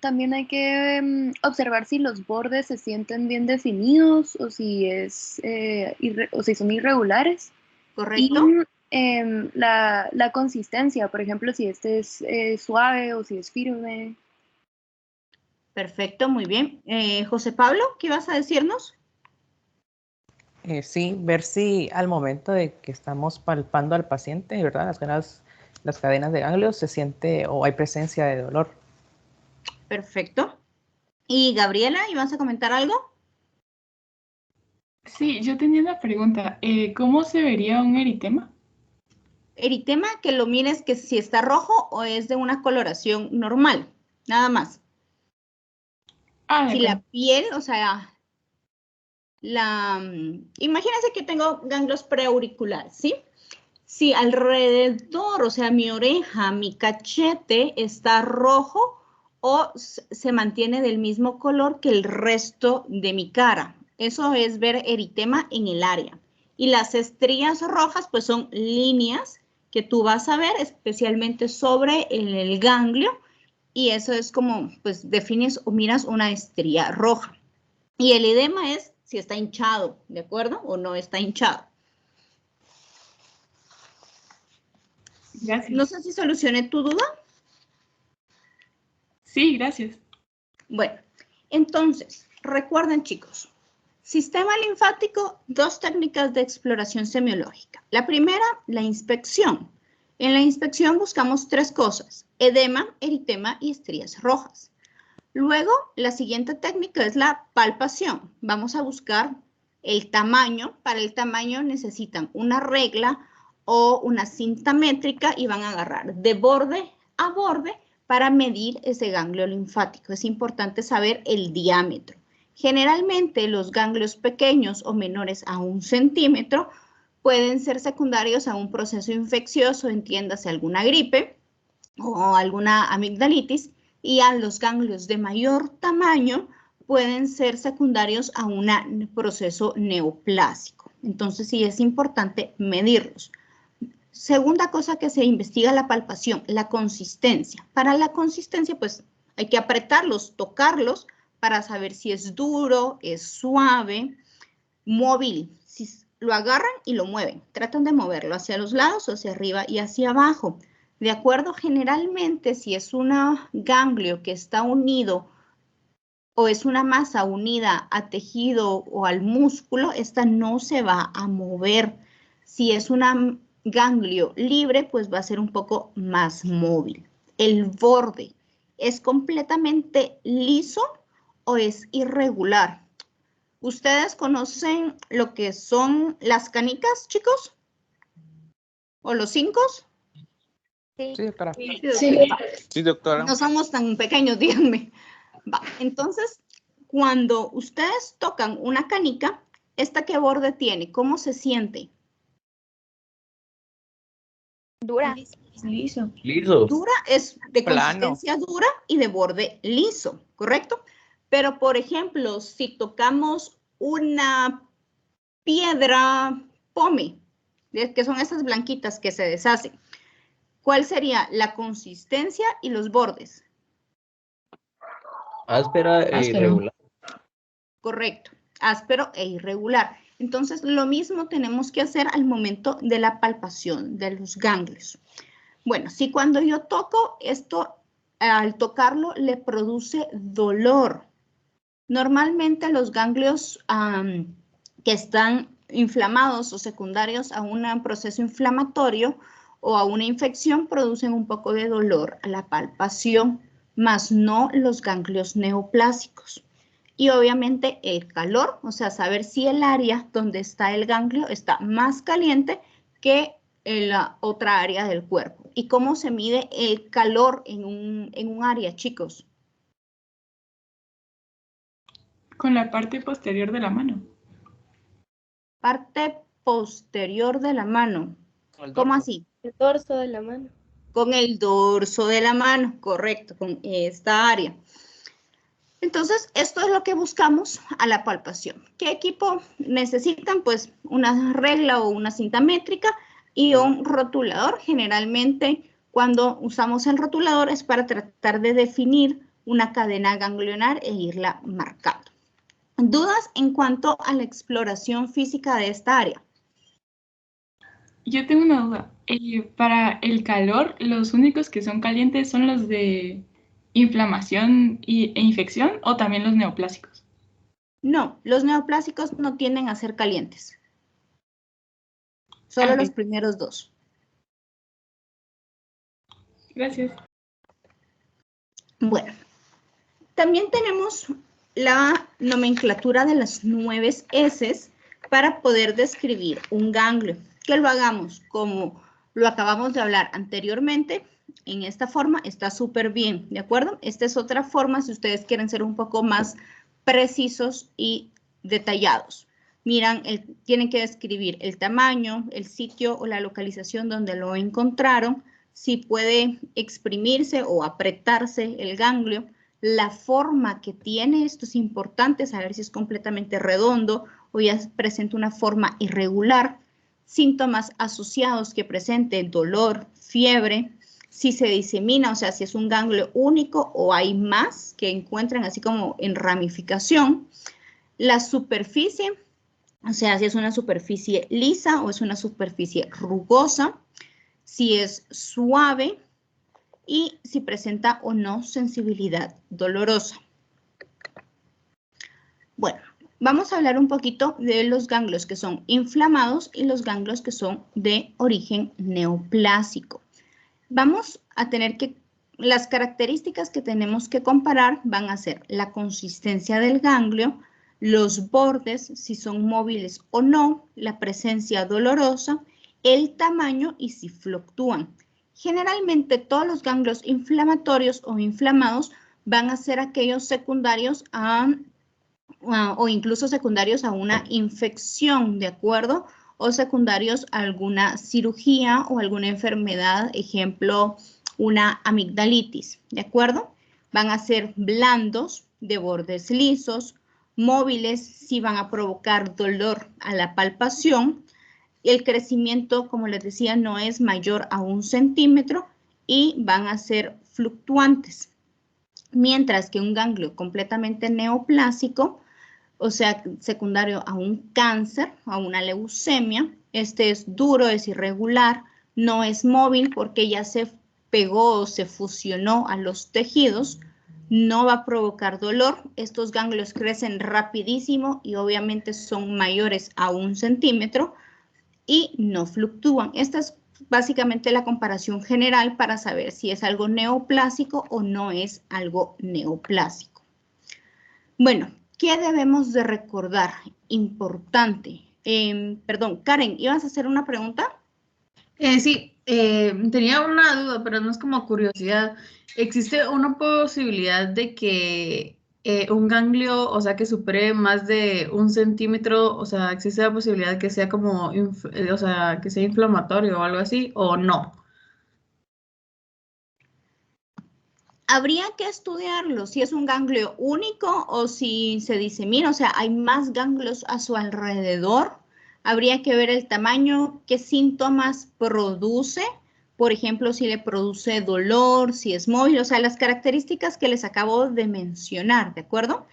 También hay que observar si los bordes se sienten bien definidos o si son irregulares. Correcto. Y la consistencia, por ejemplo, si este es suave o si es firme. Perfecto, muy bien. José Pablo, ¿qué vas a decirnos? Sí, ver si al momento de que estamos palpando al paciente, ¿verdad? Las cadenas de ganglios se siente o hay presencia de dolor. Perfecto. Y Gabriela, ¿ibas a comentar algo? Sí, yo tenía una pregunta. ¿Cómo se vería un eritema? Eritema, que lo mires que si está rojo o es de una coloración normal, nada más. Si la piel, o sea, imagínense que tengo ganglios preauriculares, ¿sí? Si alrededor, o sea, mi oreja, mi cachete está rojo o se mantiene del mismo color que el resto de mi cara. Eso es ver eritema en el área. Y las estrías rojas pues son líneas que tú vas a ver especialmente sobre el ganglio, y eso es como pues defines o miras una estría roja. Y el edema es si está hinchado, ¿de acuerdo? O no está hinchado. Gracias. No sé si solucioné tu duda. Sí, gracias. Bueno, entonces, recuerden chicos, sistema linfático, 2 técnicas de exploración semiológica. La primera, la inspección. En la inspección buscamos 3 cosas: edema, eritema y estrías rojas. Luego, la siguiente técnica es la palpación. Vamos a buscar el tamaño. Para el tamaño necesitan una regla o una cinta métrica y van a agarrar de borde a borde para medir ese ganglio linfático. Es importante saber el diámetro. Generalmente los ganglios pequeños o menores a 1 centímetro pueden ser secundarios a un proceso infeccioso, entiéndase alguna gripe o alguna amigdalitis, y a los ganglios de mayor tamaño pueden ser secundarios a un proceso neoplásico. Entonces sí es importante medirlos. Segunda cosa que se investiga, la palpación, la consistencia. Para la consistencia, pues hay que apretarlos, tocarlos para saber si es duro, es suave, móvil. Si lo agarran y lo mueven, tratan de moverlo hacia los lados, hacia arriba y hacia abajo. De acuerdo, generalmente si es un ganglio que está unido o es una masa unida a tejido o al músculo, esta no se va a mover. Si es una ganglio libre, pues va a ser un poco más móvil. El borde, ¿es completamente liso o es irregular? ¿Ustedes conocen lo que son las canicas, chicos? ¿O los 5? Sí, doctora. Sí, doctora. No somos tan pequeños, díganme. Va. Entonces, cuando ustedes tocan una canica, ¿esta qué borde tiene? ¿Cómo se siente? Dura. Liso. Liso. Dura, es de Plano. consistencia dura y de borde liso, ¿correcto? Pero, por ejemplo, si tocamos una piedra pome, que son esas blanquitas que se deshacen, ¿cuál sería la consistencia y los bordes? Áspera e Áspero. irregular. Correcto, áspero e irregular. Entonces, lo mismo tenemos que hacer al momento de la palpación de los ganglios. Bueno, si cuando yo toco esto, al tocarlo le produce dolor. Normalmente los ganglios que están inflamados o secundarios a un proceso inflamatorio o a una infección producen un poco de dolor a la palpación, más no los ganglios neoplásicos. Y obviamente el calor, o sea, saber si el área donde está el ganglio está más caliente que en la otra área del cuerpo. ¿Y cómo se mide el calor en un área, chicos? Con la parte posterior de la mano. Parte posterior de la mano. ¿Cómo así? El dorso de la mano. Con el dorso de la mano, correcto, con esta área. Entonces, esto es lo que buscamos a la palpación. ¿Qué equipo necesitan? Pues una regla o una cinta métrica y un rotulador. Generalmente, cuando usamos el rotulador es para tratar de definir una cadena ganglionar e irla marcando. ¿Dudas en cuanto a la exploración física de esta área? Yo tengo una duda. Para el calor, los únicos que son calientes son los de inflamación e infección, o también los neoplásicos. No, los neoplásicos no tienden a ser calientes. Solo los primeros 2. Gracias. Bueno, también tenemos la nomenclatura de las 9 S para poder describir un ganglio. Que lo hagamos como lo acabamos de hablar anteriormente. En esta forma está súper bien, ¿de acuerdo? Esta es otra forma si ustedes quieren ser un poco más precisos y detallados. Miran, tienen que describir el tamaño, el sitio o la localización donde lo encontraron, si puede exprimirse o apretarse el ganglio, la forma que tiene, esto es importante, saber si es completamente redondo o ya presenta una forma irregular, síntomas asociados que presente dolor, fiebre, si se disemina, o sea, si es un ganglio único o hay más que encuentran así como en ramificación, la superficie, o sea, si es una superficie lisa o es una superficie rugosa, si es suave y si presenta o no sensibilidad dolorosa. Bueno, vamos a hablar un poquito de los ganglios que son inflamados y los ganglios que son de origen neoplásico. Vamos a tener que, las características que tenemos que comparar van a ser la consistencia del ganglio, los bordes, si son móviles o no, la presencia dolorosa, el tamaño y si fluctúan. Generalmente todos los ganglios inflamatorios o inflamados van a ser aquellos secundarios o incluso secundarios a una infección, ¿de acuerdo? O secundarios a alguna cirugía o alguna enfermedad, ejemplo, una amigdalitis, ¿de acuerdo? Van a ser blandos, de bordes lisos, móviles, si van a provocar dolor a la palpación. El crecimiento, como les decía, no es mayor a 1 centímetro y van a ser fluctuantes. Mientras que un ganglio completamente neoplásico, o sea, secundario a un cáncer, a una leucemia, este es duro, es irregular, no es móvil porque ya se pegó o se fusionó a los tejidos, no va a provocar dolor. Estos ganglios crecen rapidísimo y obviamente son mayores a 1 centímetro y no fluctúan. Esta es básicamente la comparación general para saber si es algo neoplásico o no es algo neoplásico. Bueno, ¿qué debemos de recordar? Importante. Perdón, Karen, ¿ibas a hacer una pregunta? Sí, tenía una duda, pero no es como curiosidad. ¿Existe una posibilidad de que un ganglio, o sea, que supere más de 1 centímetro, o sea, existe la posibilidad de que sea como, o sea, que sea inflamatorio o algo así, o no? Habría que estudiarlo, si es un ganglio único o si se disemina, o sea, hay más ganglios a su alrededor. Habría que ver el tamaño, qué síntomas produce, por ejemplo, si le produce dolor, si es móvil, o sea, las características que les acabo de mencionar, ¿de acuerdo?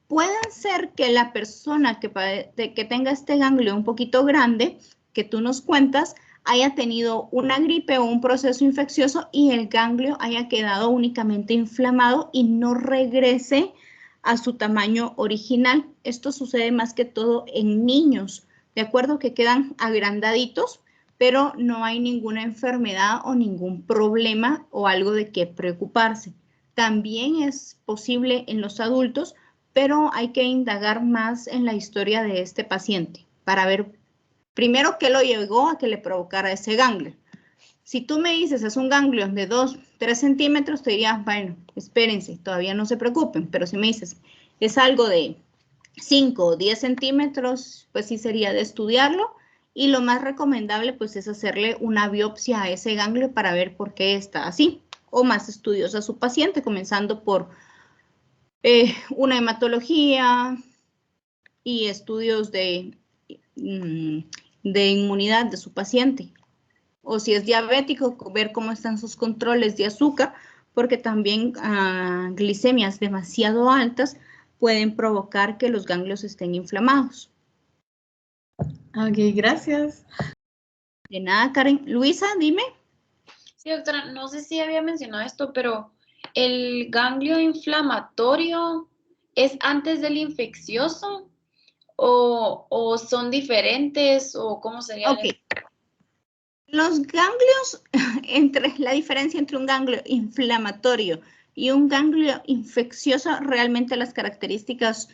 Puede ser que la persona que tenga este ganglio un poquito grande, que tú nos cuentas, haya tenido una gripe o un proceso infeccioso y el ganglio haya quedado únicamente inflamado y no regrese a su tamaño original. Esto sucede más que todo en niños, ¿de acuerdo? Que quedan agrandaditos, pero no hay ninguna enfermedad o ningún problema o algo de qué preocuparse. También es posible en los adultos, pero hay que indagar más en la historia de este paciente para ver primero qué lo llevó a que le provocara ese ganglio. Si tú me dices es un ganglio de 2, 3 centímetros, te diría, bueno, espérense, todavía no se preocupen, pero si me dices es algo de 5 o 10 centímetros, pues sí sería de estudiarlo y lo más recomendable pues es hacerle una biopsia a ese ganglio para ver por qué está así o más estudios a su paciente, comenzando por una hematología y estudios de inmunidad de su paciente. O si es diabético, ver cómo están sus controles de azúcar, porque también glicemias demasiado altas pueden provocar que los ganglios estén inflamados. Ok, gracias. De nada, Karen. Luisa, dime. Sí, doctora, no sé si había mencionado esto, pero ¿el ganglio inflamatorio es antes del infeccioso o son diferentes o cómo sería? Ok. Los ganglios, la diferencia entre un ganglio inflamatorio y un ganglio infeccioso, realmente las características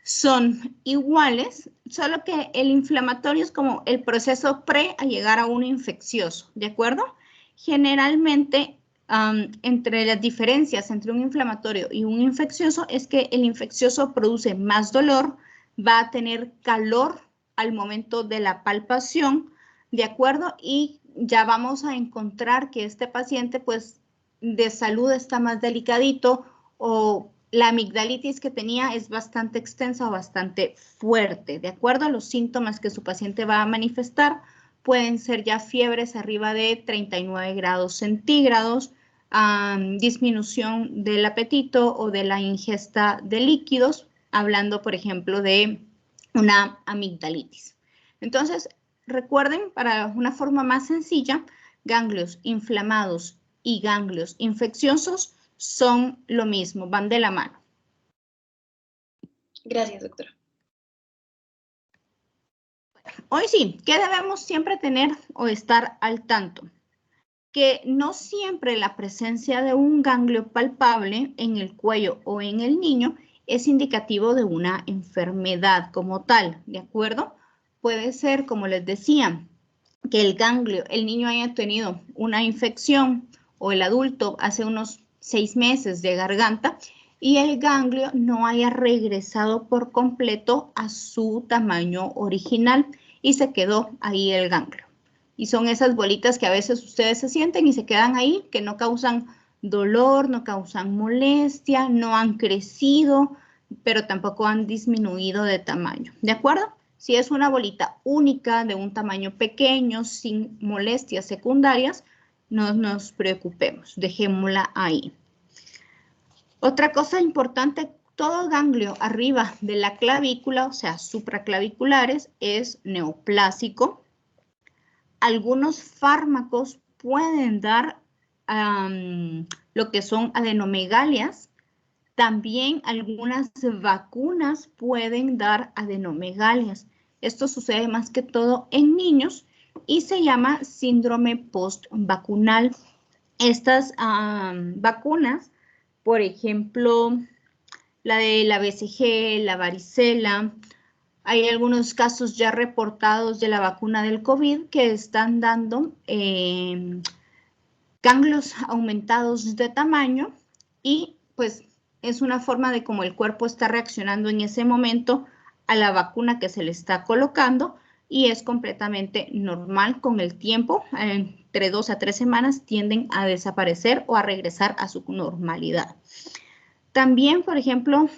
son iguales, solo que el inflamatorio es como el proceso pre a llegar a un infeccioso, ¿de acuerdo? Generalmente, entre las diferencias entre un inflamatorio y un infeccioso es que el infeccioso produce más dolor, va a tener calor al momento de la palpación, ¿de acuerdo? Y ya vamos a encontrar que este paciente, pues, de salud está más delicadito o la amigdalitis que tenía es bastante extensa o bastante fuerte. De acuerdo a los síntomas que su paciente va a manifestar, pueden ser ya fiebres arriba de 39 grados centígrados, disminución del apetito o de la ingesta de líquidos, hablando, por ejemplo, de una amigdalitis. Entonces, recuerden, para una forma más sencilla, ganglios inflamados y ganglios infecciosos son lo mismo, van de la mano. Gracias, doctora. Hoy sí, ¿qué debemos siempre tener o estar al tanto? Que no siempre la presencia de un ganglio palpable en el cuello o en el niño es indicativo de una enfermedad como tal, ¿de acuerdo? Puede ser, como les decía, que el ganglio, el niño haya tenido una infección o el adulto hace unos 6 meses de garganta y el ganglio no haya regresado por completo a su tamaño original y se quedó ahí el ganglio. Y son esas bolitas que a veces ustedes se sienten y se quedan ahí, que no causan dolor, no causan molestia, no han crecido, pero tampoco han disminuido de tamaño. ¿De acuerdo? Si es una bolita única de un tamaño pequeño, sin molestias secundarias, no nos preocupemos, dejémosla ahí. Otra cosa importante, todo ganglio arriba de la clavícula, o sea, supraclaviculares, es neoplásico. Algunos fármacos pueden dar lo que son adenomegalias. También algunas vacunas pueden dar adenomegalias. Esto sucede más que todo en niños y se llama síndrome postvacunal. Estas vacunas, por ejemplo, la de la BCG, la varicela, hay algunos casos ya reportados de la vacuna del COVID que están dando ganglios aumentados de tamaño y pues es una forma de cómo el cuerpo está reaccionando en ese momento a la vacuna que se le está colocando y es completamente normal con el tiempo, entre 2 a 3 semanas tienden a desaparecer o a regresar a su normalidad. También, por ejemplo,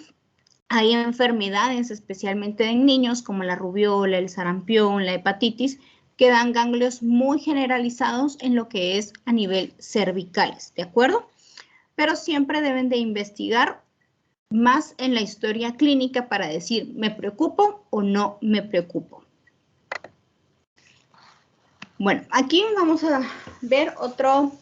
hay enfermedades, especialmente en niños, como la rubiola, el sarampión, la hepatitis, que dan ganglios muy generalizados en lo que es a nivel cervicales, ¿de acuerdo? Pero siempre deben de investigar más en la historia clínica para decir, ¿me preocupo o no me preocupo? Bueno, aquí vamos a ver otro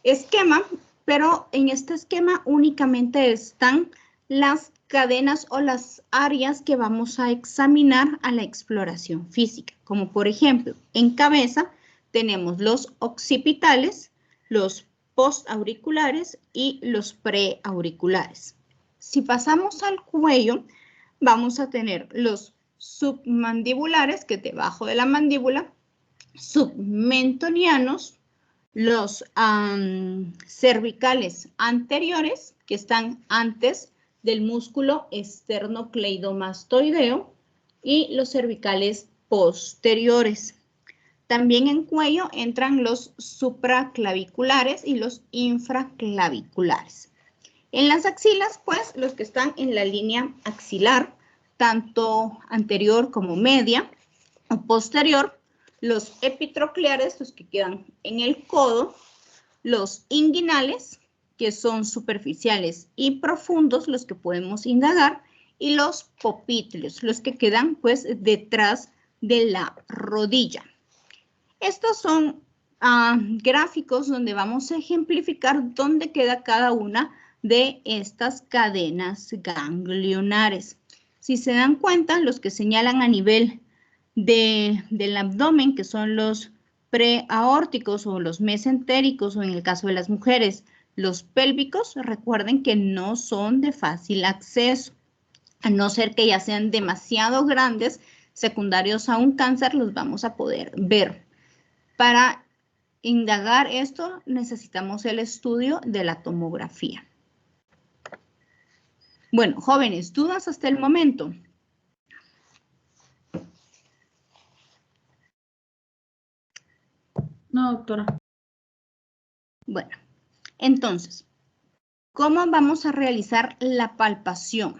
esquema, pero en este esquema únicamente están las cadenas o las áreas que vamos a examinar a la exploración física, como por ejemplo, en cabeza tenemos los occipitales, los postauriculares y los preauriculares. Si pasamos al cuello, vamos a tener los submandibulares, que debajo de la mandíbula, submentonianos, los cervicales anteriores, que están antes del músculo esternocleidomastoideo, y los cervicales posteriores. También en cuello entran los supraclaviculares y los infraclaviculares. En las axilas, pues, los que están en la línea axilar, tanto anterior como media o posterior, los epitrocleares, los que quedan en el codo, los inguinales, que son superficiales y profundos, los que podemos indagar, y los popítulos, los que quedan pues detrás de la rodilla. Estos son gráficos donde vamos a ejemplificar dónde queda cada una de estas cadenas ganglionares. Si se dan cuenta, los que señalan a nivel del abdomen, que son los preaórticos o los mesentéricos, o en el caso de las mujeres, los pélvicos, recuerden que no son de fácil acceso, a no ser que ya sean demasiado grandes, secundarios a un cáncer, los vamos a poder ver. Para indagar esto, necesitamos el estudio de la tomografía. Bueno, jóvenes, ¿dudas hasta el momento? No, doctora. Bueno, entonces, ¿Cómo vamos a realizar la palpación?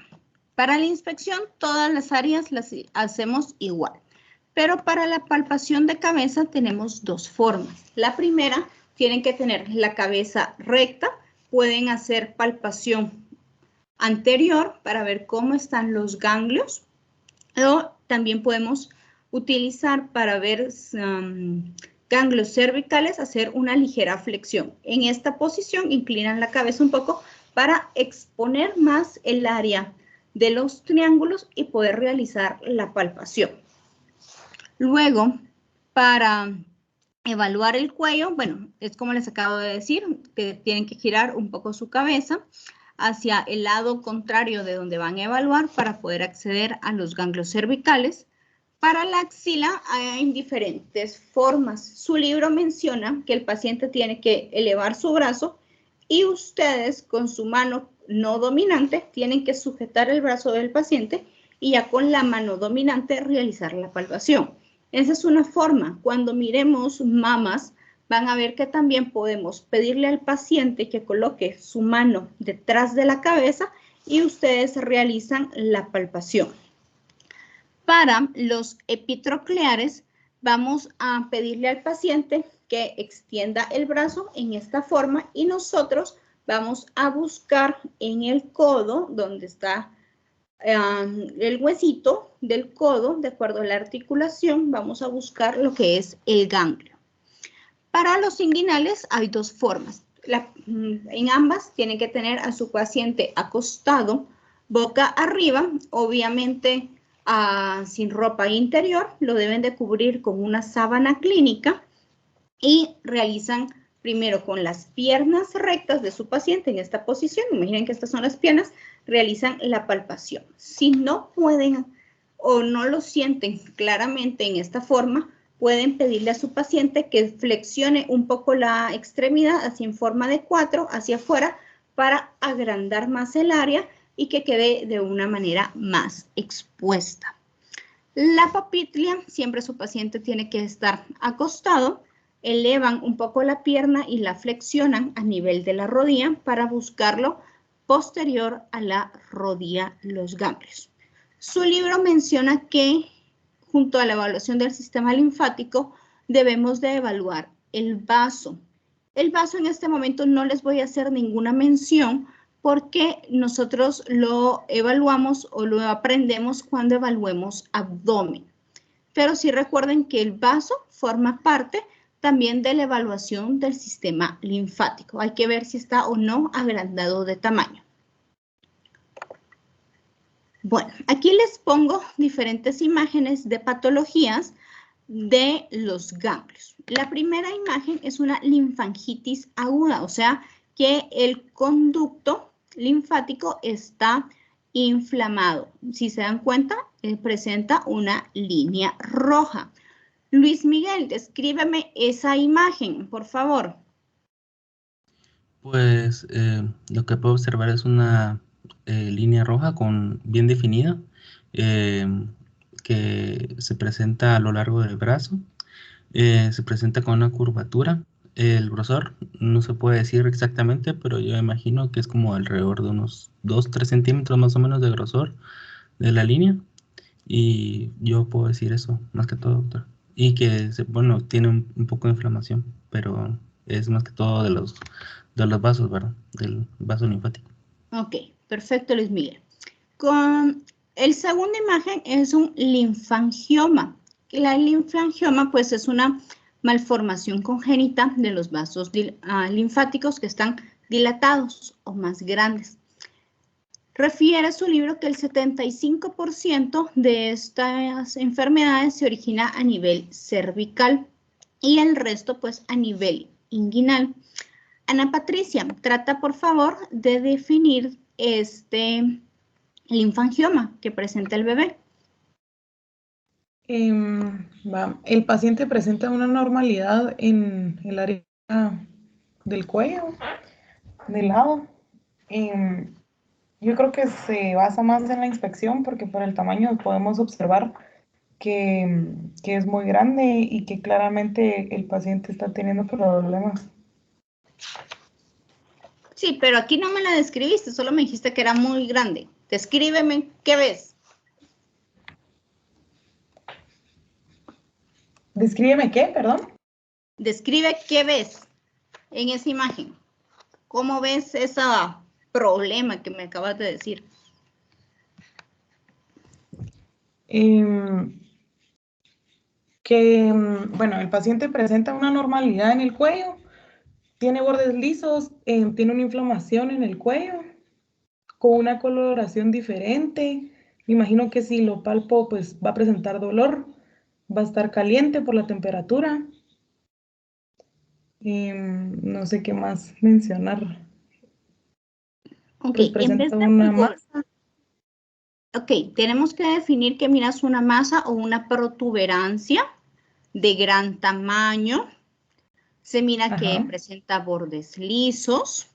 Para la inspección, todas las áreas las hacemos igual, pero para la palpación de cabeza tenemos dos formas. La primera, tienen que tener la cabeza recta, pueden hacer palpación anterior para ver cómo están los ganglios, o también podemos utilizar para ver ganglios cervicales, hacer una ligera flexión. En esta posición inclinan la cabeza un poco para exponer más el área de los triángulos y poder realizar la palpación. Luego, para evaluar el cuello, bueno, es como les acabo de decir, que tienen que girar un poco su cabeza hacia el lado contrario de donde van a evaluar para poder acceder a los ganglios cervicales. Para la axila hay diferentes formas. Su libro menciona que el paciente tiene que elevar su brazo y ustedes con su mano no dominante tienen que sujetar el brazo del paciente y ya con la mano dominante realizar la palpación. Esa es una forma. Cuando miremos mamas, van a ver que también podemos pedirle al paciente que coloque su mano detrás de la cabeza y ustedes realizan la palpación. Para los epitrocleares, vamos a pedirle al paciente que extienda el brazo en esta forma y nosotros vamos a buscar en el codo, donde está el huesito del codo, de acuerdo a la articulación, vamos a buscar lo que es el ganglio. Para los inguinales hay dos formas. En ambas tienen que tener a su paciente acostado, boca arriba, obviamente sin ropa interior, lo deben de cubrir con una sábana clínica y realizan primero con las piernas rectas de su paciente en esta posición. Imaginen que estas son las piernas, realizan la palpación. Si no pueden o no lo sienten claramente en esta forma, pueden pedirle a su paciente que flexione un poco la extremidad así en forma de 4 hacia afuera para agrandar más el área y que quede de una manera más expuesta. La papitlia, siempre su paciente tiene que estar acostado, elevan un poco la pierna y la flexionan a nivel de la rodilla para buscarlo posterior a la rodilla, los ganglios. Su libro menciona que junto a la evaluación del sistema linfático debemos de evaluar el vaso. El vaso en este momento no les voy a hacer ninguna mención porque nosotros lo evaluamos o lo aprendemos cuando evaluemos abdomen. Pero sí recuerden que el vaso forma parte también de la evaluación del sistema linfático. Hay que ver si está o no agrandado de tamaño. Bueno, aquí les pongo diferentes imágenes de patologías de los ganglios. La primera imagen es una linfangitis aguda, o sea que el conducto linfático está inflamado. Si se dan cuenta, presenta una línea roja. Luis Miguel, descríbeme esa imagen, por favor. Pues lo que puedo observar es una línea roja bien definida que se presenta a lo largo del brazo. Se presenta con una curvatura. El grosor no se puede decir exactamente, pero yo imagino que es como alrededor de unos 2-3 centímetros más o menos de grosor de la línea. Y yo puedo decir eso, más que todo, doctor. Y que, bueno, tiene un poco de inflamación, pero es más que todo de los vasos, ¿verdad? Del vaso linfático. Ok, perfecto, Luis Miguel. Con el segunda imagen es un linfangioma. La linfangioma, pues, es una malformación congénita de los vasos linfáticos que están dilatados o más grandes. Refiere su libro que el 75% de estas enfermedades se origina a nivel cervical y el resto, pues, a nivel inguinal. Ana Patricia, trata, por favor, de definir este linfangioma que presenta el bebé. El paciente presenta una normalidad en el área del cuello, del lado. Yo creo que se basa más en la inspección porque por el tamaño podemos observar que es muy grande y que claramente el paciente está teniendo problemas. Sí, pero aquí no me la describiste, solo me dijiste que era muy grande. Descríbeme, ¿qué ves? Descríbeme qué, perdón. Describe qué ves en esa imagen. ¿Cómo ves ese problema que me acabas de decir? Bueno, el paciente presenta una normalidad en el cuello, tiene bordes lisos, tiene una inflamación en el cuello, con una coloración diferente. Me imagino que si lo palpo, pues va a presentar dolor, va a estar caliente por la temperatura. No sé qué más mencionar. Ok, Pues en vez presenta de una rigor, masa. ok, tenemos que definir que miras una masa o una protuberancia de gran tamaño. Se mira que Ajá. presenta bordes lisos,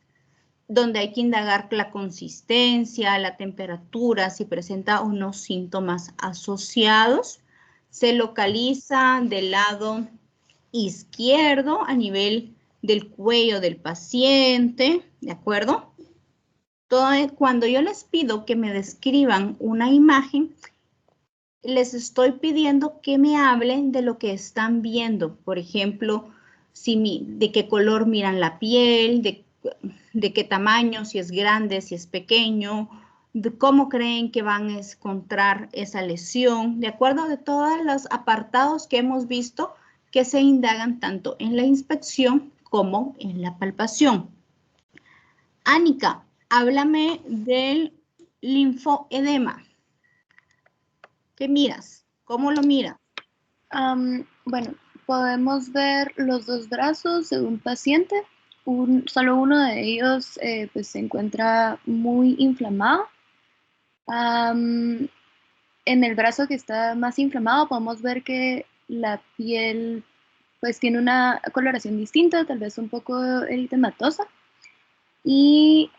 donde hay que indagar la consistencia, la temperatura, si presenta unos síntomas asociados. Se localiza del lado izquierdo a nivel del cuello del paciente, ¿de acuerdo? Cuando yo les pido que me describan una imagen, les estoy pidiendo que me hablen de lo que están viendo. Por ejemplo, de qué color miran la piel, de qué tamaño, si es grande, si es pequeño, de cómo creen que van a encontrar esa lesión, de acuerdo de todos los apartados que hemos visto que se indagan tanto en la inspección como en la palpación. Anika, háblame del linfoedema. ¿Qué miras? ¿Cómo lo miras? Bueno, podemos ver los dos brazos de un paciente. Solo uno de ellos pues, se encuentra muy inflamado. En el brazo que está más inflamado podemos ver que la piel pues tiene una coloración distinta, tal vez un poco eritematosa. Y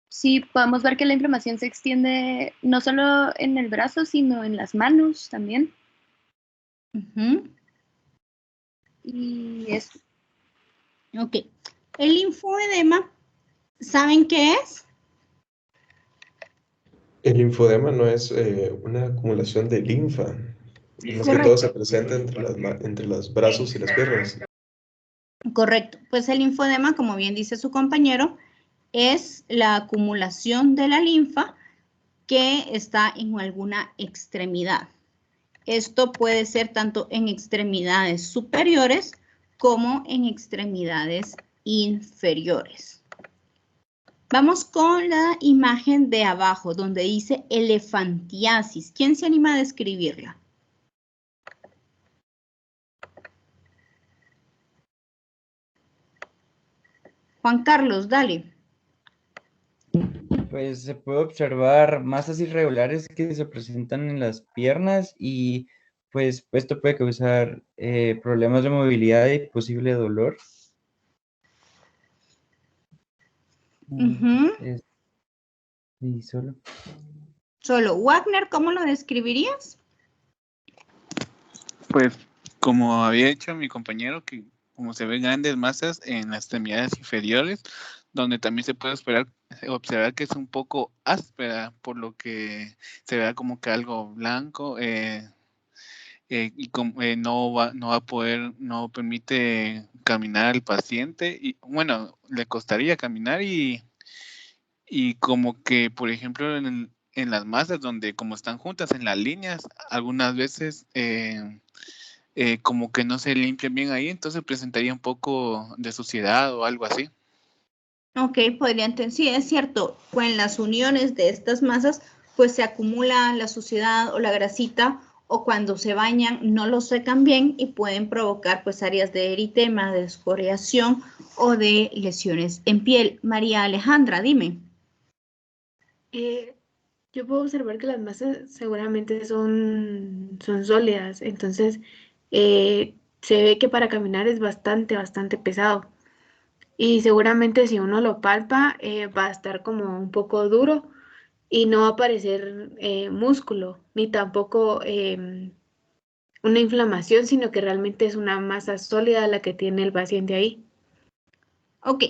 sí, podemos ver que la inflamación se extiende no solo en el brazo, sino en las manos también. Y eso. Ok. El linfoedema, ¿saben qué es? El linfodema no es una acumulación de linfa. Más que todo Correcto. se presenta entre los brazos y las piernas. Correcto. Pues el linfodema, como bien dice su compañero, es la acumulación de la linfa que está en alguna extremidad. Esto puede ser tanto en extremidades superiores como en extremidades inferiores. Vamos con la imagen de abajo, donde dice elefantiasis. ¿Quién se anima a describirla? Juan Carlos, dale. Pues se puede observar masas irregulares que se presentan en las piernas y pues esto puede causar problemas de movilidad y posible dolor. Y solo. Solo. Wagner, ¿cómo lo describirías? Pues como había dicho mi compañero, que como se ven grandes masas en las extremidades inferiores, donde también se puede observar que es un poco áspera, por lo que se vea como que algo blanco y no va a poder, no permite caminar al paciente y bueno, le costaría caminar y como que, por ejemplo, en las masas donde como están juntas en las líneas, algunas veces como que no se limpian bien ahí, entonces presentaría un poco de suciedad o algo así. Ok, podrían tener, sí, es cierto, en las uniones de estas masas, pues se acumula la suciedad o la grasita, o cuando se bañan no lo secan bien y pueden provocar pues áreas de eritema, de escoriación o de lesiones en piel. María Alejandra, dime. Yo puedo observar que las masas seguramente son sólidas, entonces se ve que para caminar es bastante pesado. Y seguramente si uno lo palpa va a estar como un poco duro y no va a aparecer músculo, ni tampoco una inflamación, sino que realmente es una masa sólida la que tiene el paciente ahí. Ok,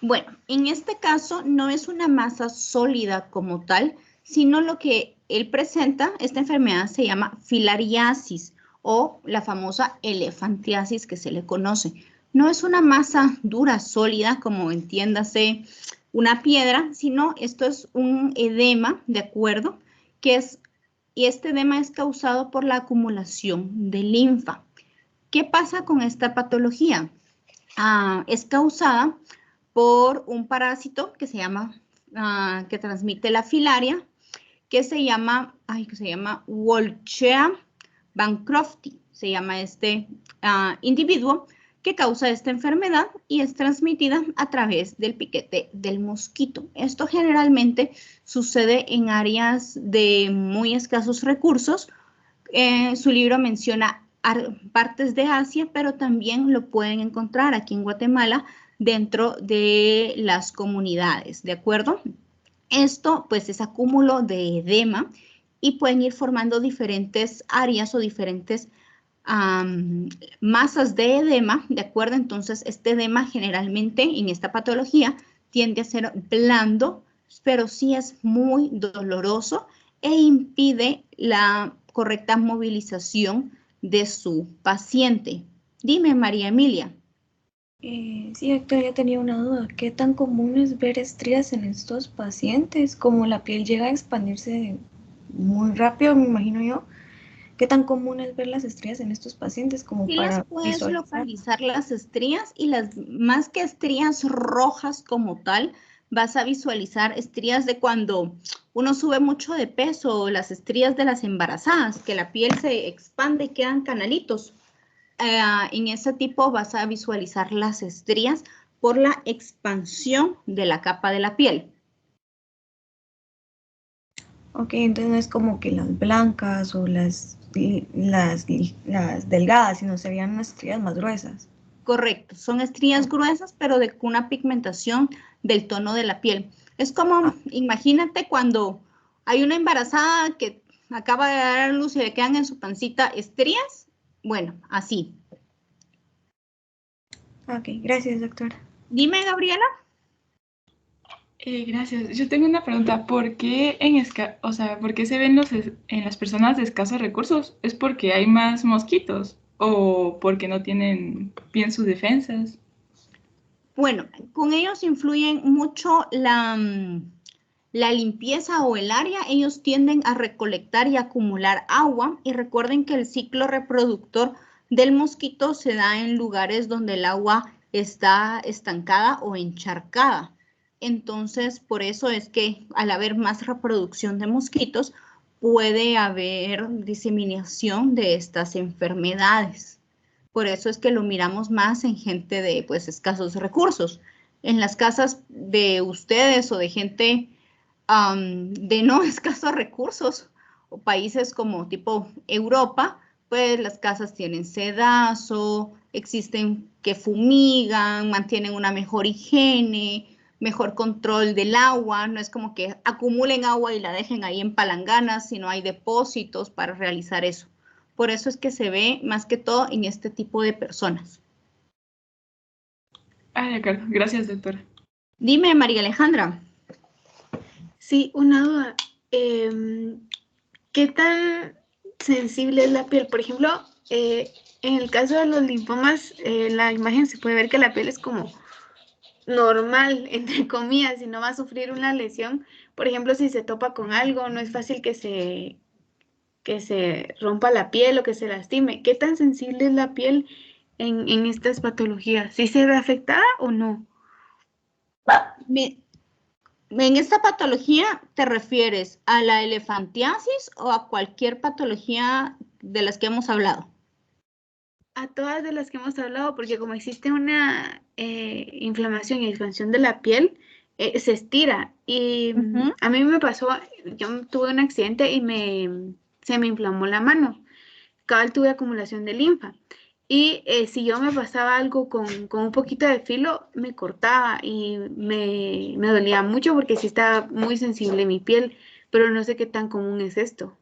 bueno, en este caso no es una masa sólida como tal, sino lo que él presenta, esta enfermedad se llama filariasis o la famosa elefantiasis que se le conoce. No es una masa dura, sólida, como entiéndase una piedra, sino esto es un edema, ¿de acuerdo? Y este edema es causado por la acumulación de linfa. ¿Qué pasa con esta patología? Es causada por un parásito que se llama, que transmite la filaria, que se llama Wolchia bancrofti, se llama este individuo que causa esta enfermedad y es transmitida a través del piquete del mosquito. Esto generalmente sucede en áreas de muy escasos recursos. Su libro menciona partes de Asia, pero también lo pueden encontrar aquí en Guatemala dentro de las comunidades, ¿de acuerdo? Esto pues es acúmulo de edema y pueden ir formando diferentes áreas o diferentes masas de edema, ¿de acuerdo? Entonces este edema generalmente en esta patología tiende a ser blando, pero sí es muy doloroso e impide la correcta movilización de su paciente. Dime, María Emilia. Sí, doctor, ya tenía una duda. ¿Qué tan común es ver estrías en estos pacientes? Como la piel llega a expandirse muy rápido, me imagino yo. ¿Qué tan común es ver las estrías en estos pacientes como Sí, para las puedes visualizar? localizar las estrías y las más que estrías rojas como tal, vas a visualizar estrías de cuando uno sube mucho de peso, las estrías de las embarazadas, que la piel se expande y quedan canalitos. En ese tipo vas a visualizar las estrías por la expansión de la capa de la piel. Ok, entonces no es como que las blancas o las delgadas, sino serían unas estrías más gruesas. Correcto, son estrías gruesas, pero de una pigmentación del tono de la piel. Es como, imagínate cuando hay una embarazada que acaba de dar a luz y le quedan en su pancita estrías. Bueno, así. Ok, gracias, doctora. Dime, Gabriela. Gracias. Yo tengo una pregunta. ¿Por qué ¿por qué se ven en las personas de escasos recursos? ¿Es porque hay más mosquitos o porque no tienen bien sus defensas? Bueno, con ellos influyen mucho la limpieza o el área. Ellos tienden a recolectar y acumular agua. Y recuerden que el ciclo reproductor del mosquito se da en lugares donde el agua está estancada o encharcada. Entonces, por eso es que al haber más reproducción de mosquitos, puede haber diseminación de estas enfermedades. Por eso es que lo miramos más en gente de pues escasos recursos. En las casas de ustedes o de gente de no escasos recursos o países como tipo Europa, pues las casas tienen sedazo, existen que fumigan, mantienen una mejor higiene, mejor control del agua, no es como que acumulen agua y la dejen ahí en palanganas, sino hay depósitos para realizar eso. Por eso es que se ve más que todo en este tipo de personas. De acuerdo. Gracias, doctora. Dime, María Alejandra. Sí, una duda. ¿Qué tan sensible es la piel? Por ejemplo, en el caso de los linfomas, la imagen se puede ver que la piel es como normal, entre comillas, y no va a sufrir una lesión. Por ejemplo, si se topa con algo, no es fácil que se rompa la piel o que se lastime. ¿Qué tan sensible es la piel en estas patologías? ¿Sí se ve afectada o no? En esta patología, ¿te refieres a la elefantiasis o a cualquier patología de las que hemos hablado? A todas de las que hemos hablado, porque como existe una inflamación y expansión de la piel, se estira. Y a mí me pasó, yo tuve un accidente y se me inflamó la mano. Cabal tuve acumulación de linfa. Y si yo me pasaba algo con un poquito de filo, me cortaba y me dolía mucho porque sí estaba muy sensible mi piel, pero no sé qué tan común es esto.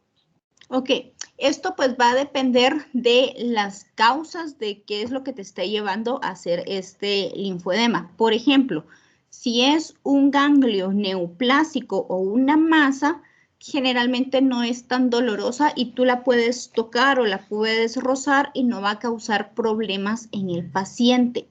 Ok, esto pues va a depender de las causas de qué es lo que te está llevando a hacer este linfoedema. Por ejemplo, si es un ganglio neoplásico o una masa, generalmente no es tan dolorosa y tú la puedes tocar o la puedes rozar y no va a causar problemas en el paciente.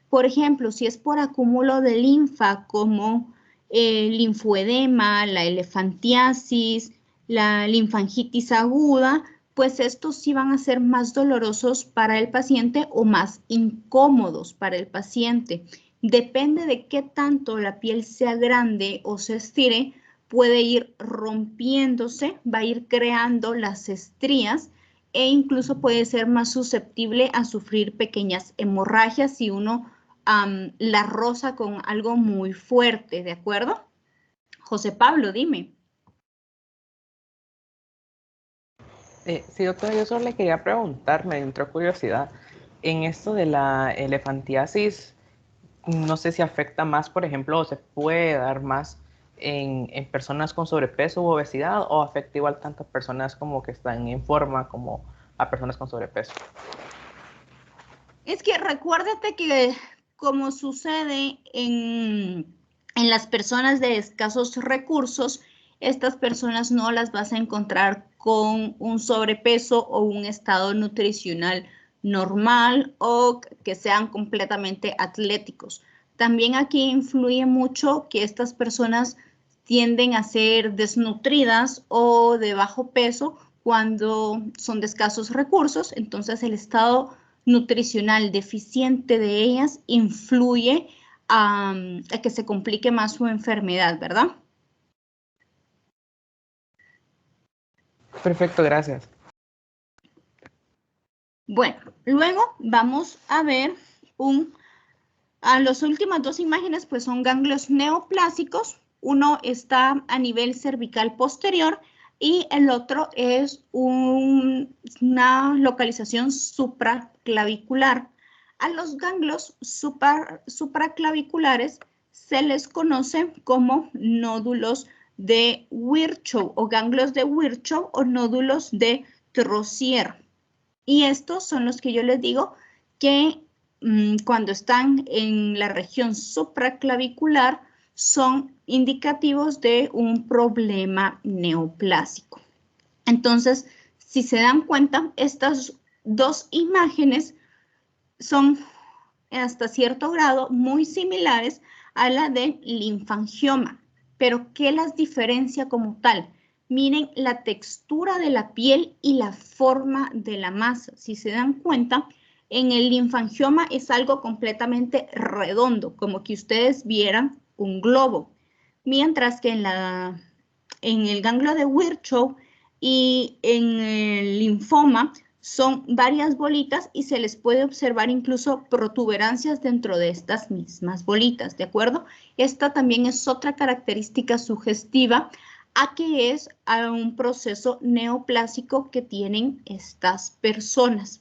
Por ejemplo, si es por acúmulo de linfa como el linfoedema, la elefantiasis, la linfangitis aguda, pues estos sí van a ser más dolorosos para el paciente o más incómodos para el paciente. Depende de qué tanto la piel sea grande o se estire, puede ir rompiéndose, va a ir creando las estrías e incluso puede ser más susceptible a sufrir pequeñas hemorragias si uno la roza con algo muy fuerte, ¿de acuerdo? José Pablo, dime. Sí, doctora, yo solo le quería preguntar, me entró curiosidad, en esto de la elefantiasis, no sé si afecta más, por ejemplo, o se puede dar más en personas con sobrepeso u obesidad, o afecta igual tanto a personas como que están en forma como a personas con sobrepeso. Es que recuérdate que como sucede en las personas de escasos recursos, estas personas no las vas a encontrar con un sobrepeso o un estado nutricional normal o que sean completamente atléticos. También aquí influye mucho que estas personas tienden a ser desnutridas o de bajo peso cuando son de escasos recursos, entonces el estado nutricional deficiente de ellas influye a que se complique más su enfermedad, ¿verdad? Perfecto, gracias. Bueno, luego vamos a ver las últimas dos imágenes pues son ganglios neoplásicos. Uno está a nivel cervical posterior y el otro es una localización supraclavicular. A los ganglios supraclaviculares se les conoce como nódulos de Virchow o ganglios de Virchow o nódulos de Trozier. Y estos son los que yo les digo que cuando están en la región supraclavicular son indicativos de un problema neoplásico. Entonces, si se dan cuenta, estas dos imágenes son hasta cierto grado muy similares a la de linfangioma. Pero, ¿qué las diferencia como tal? Miren la textura de la piel y la forma de la masa. Si se dan cuenta, en el linfangioma es algo completamente redondo, como que ustedes vieran un globo. Mientras que en el ganglio de Virchow y en el linfoma son varias bolitas y se les puede observar incluso protuberancias dentro de estas mismas bolitas, ¿de acuerdo? Esta también es otra característica sugestiva a que es a un proceso neoplásico que tienen estas personas.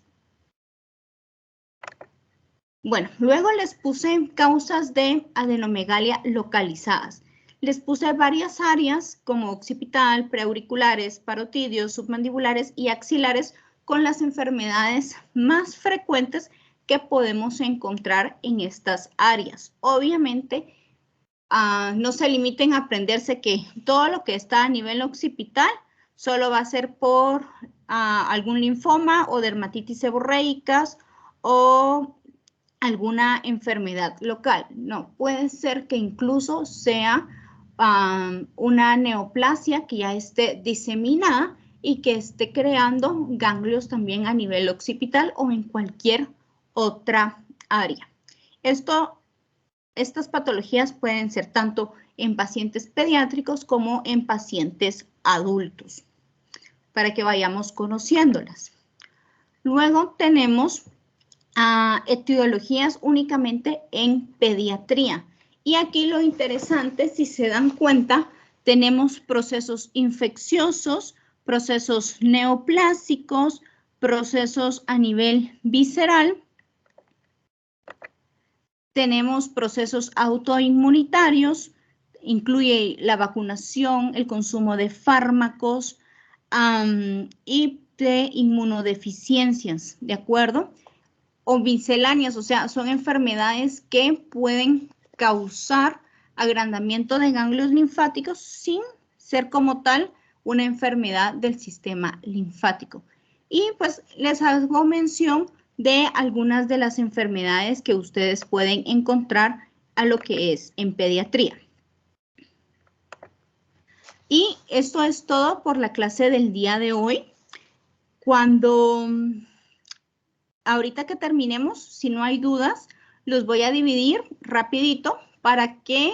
Bueno, luego les puse causas de adenomegalia localizadas. Les puse varias áreas como occipital, preauriculares, parotidios, submandibulares y axilares con las enfermedades más frecuentes que podemos encontrar en estas áreas. Obviamente, no se limiten a aprenderse que todo lo que está a nivel occipital solo va a ser por algún linfoma o dermatitis seborreicas o alguna enfermedad local. No, puede ser que incluso sea una neoplasia que ya esté diseminada y que esté creando ganglios también a nivel occipital o en cualquier otra área. Estas patologías pueden ser tanto en pacientes pediátricos como en pacientes adultos, para que vayamos conociéndolas. Luego tenemos etiologías únicamente en pediatría. Y aquí lo interesante, si se dan cuenta, tenemos procesos infecciosos, procesos neoplásicos, procesos a nivel visceral, tenemos procesos autoinmunitarios, incluye la vacunación, el consumo de fármacos, y de inmunodeficiencias, ¿de acuerdo? O misceláneas, o sea, son enfermedades que pueden causar agrandamiento de ganglios linfáticos sin ser como tal una enfermedad del sistema linfático. Y pues les hago mención de algunas de las enfermedades que ustedes pueden encontrar a lo que es en pediatría. Y esto es todo por la clase del día de hoy. Ahorita que terminemos, si no hay dudas, los voy a dividir rapidito para que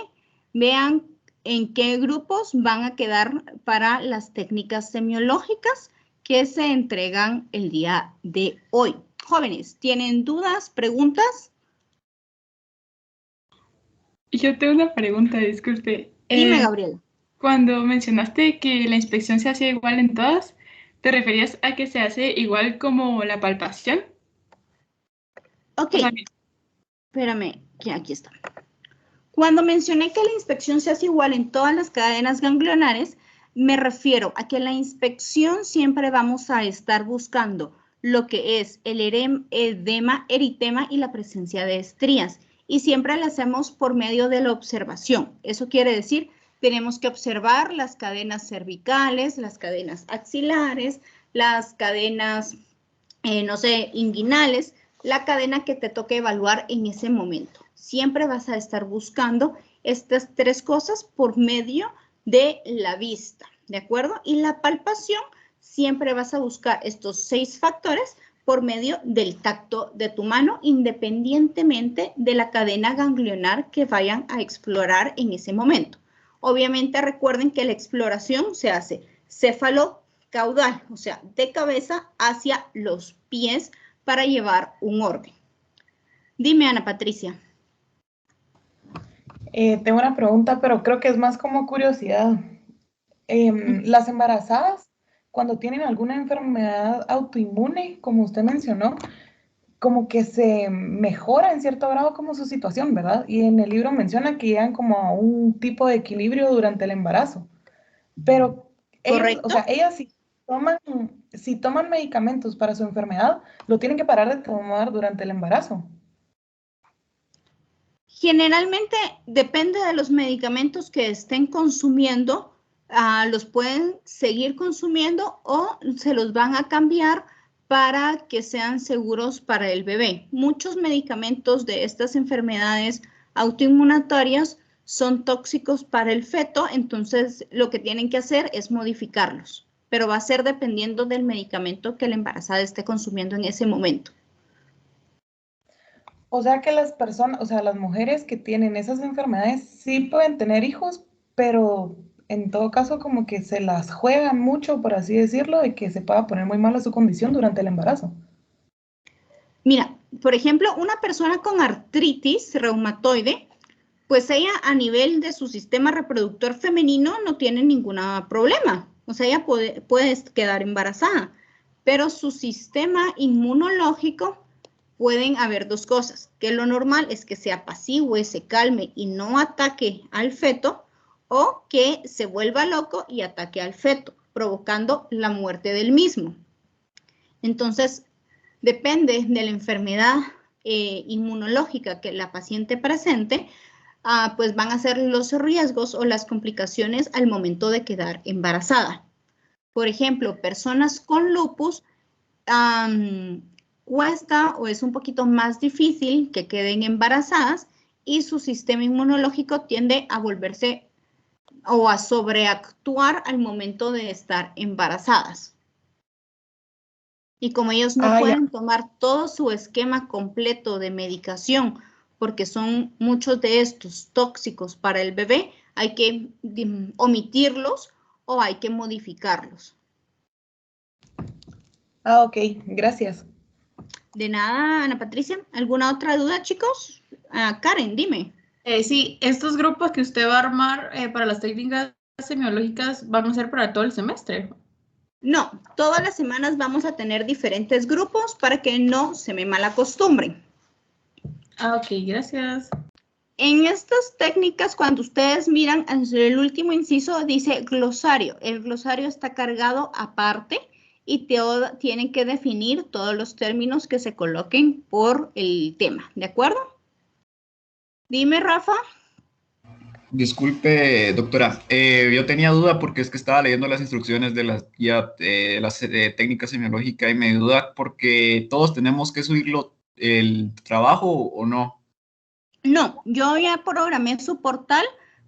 vean en qué grupos van a quedar para las técnicas semiológicas que se entregan el día de hoy. Jóvenes, ¿tienen dudas, preguntas? Yo tengo una pregunta, disculpe. Dime, Gabriela. Cuando mencionaste que la inspección se hacía igual en todas, ¿te referías a que se hace igual como la palpación? Ok, espérame, que aquí está. Cuando mencioné que la inspección se hace igual en todas las cadenas ganglionares, me refiero a que la inspección siempre vamos a estar buscando lo que es el edema, eritema y la presencia de estrías. Y siempre la hacemos por medio de la observación. Eso quiere decir, tenemos que observar las cadenas cervicales, las cadenas axilares, las cadenas, no sé, inguinales, la cadena que te toque evaluar en ese momento. Siempre vas a estar buscando estas tres cosas por medio de la vista, ¿de acuerdo? Y la palpación, siempre vas a buscar estos 6 factores por medio del tacto de tu mano, independientemente de la cadena ganglionar que vayan a explorar en ese momento. Obviamente recuerden que la exploración se hace céfalo-caudal, o sea, de cabeza hacia los pies para llevar un orden. Dime, Ana Patricia. Tengo una pregunta, pero creo que es más como curiosidad. Las embarazadas, cuando tienen alguna enfermedad autoinmune, como usted mencionó, como que se mejora en cierto grado como su situación, ¿verdad? Y en el libro menciona que llegan como a un tipo de equilibrio durante el embarazo. Pero ellos, o sea, ellas si toman medicamentos para su enfermedad, lo tienen que parar de tomar durante el embarazo. Generalmente depende de los medicamentos que estén consumiendo, los pueden seguir consumiendo o se los van a cambiar para que sean seguros para el bebé. Muchos medicamentos de estas enfermedades autoinmunitarias son tóxicos para el feto, entonces lo que tienen que hacer es modificarlos, pero va a ser dependiendo del medicamento que la embarazada esté consumiendo en ese momento. O sea que las personas, o sea, las mujeres que tienen esas enfermedades sí pueden tener hijos, pero en todo caso como que se las juegan mucho, por así decirlo, y que se pueda poner muy mala su condición durante el embarazo. Mira, por ejemplo, una persona con artritis reumatoide, pues ella a nivel de su sistema reproductor femenino no tiene ningún problema. O sea, ella puede quedar embarazada, pero su sistema inmunológico pueden haber dos cosas, que lo normal es que se apacigüe, se calme y no ataque al feto, o que se vuelva loco y ataque al feto, provocando la muerte del mismo. Entonces, depende de la enfermedad inmunológica que la paciente presente, pues van a ser los riesgos o las complicaciones al momento de quedar embarazada. Por ejemplo, personas con lupus, cuesta o es un poquito más difícil que queden embarazadas y su sistema inmunológico tiende a volverse o a sobreactuar al momento de estar embarazadas. Y como ellos no pueden tomar todo su esquema completo de medicación, porque son muchos de estos tóxicos para el bebé, hay que omitirlos o hay que modificarlos. Ok, gracias. De nada, Ana Patricia. ¿Alguna otra duda, chicos? Karen, dime. Sí, estos grupos que usted va a armar para las técnicas semiológicas van a ser para todo el semestre. No, todas las semanas vamos a tener diferentes grupos para que no se me malacostumbren. Ok, gracias. En estas técnicas, cuando ustedes miran, en el último inciso dice glosario. El glosario está cargado aparte y tienen que definir todos los términos que se coloquen por el tema, ¿de acuerdo? Dime, Rafa. Disculpe, doctora, yo tenía duda porque es que estaba leyendo las instrucciones de las guía, las técnicas semiológicas y me dio duda porque todos tenemos que subirlo el trabajo o no. No, yo ya programé su portal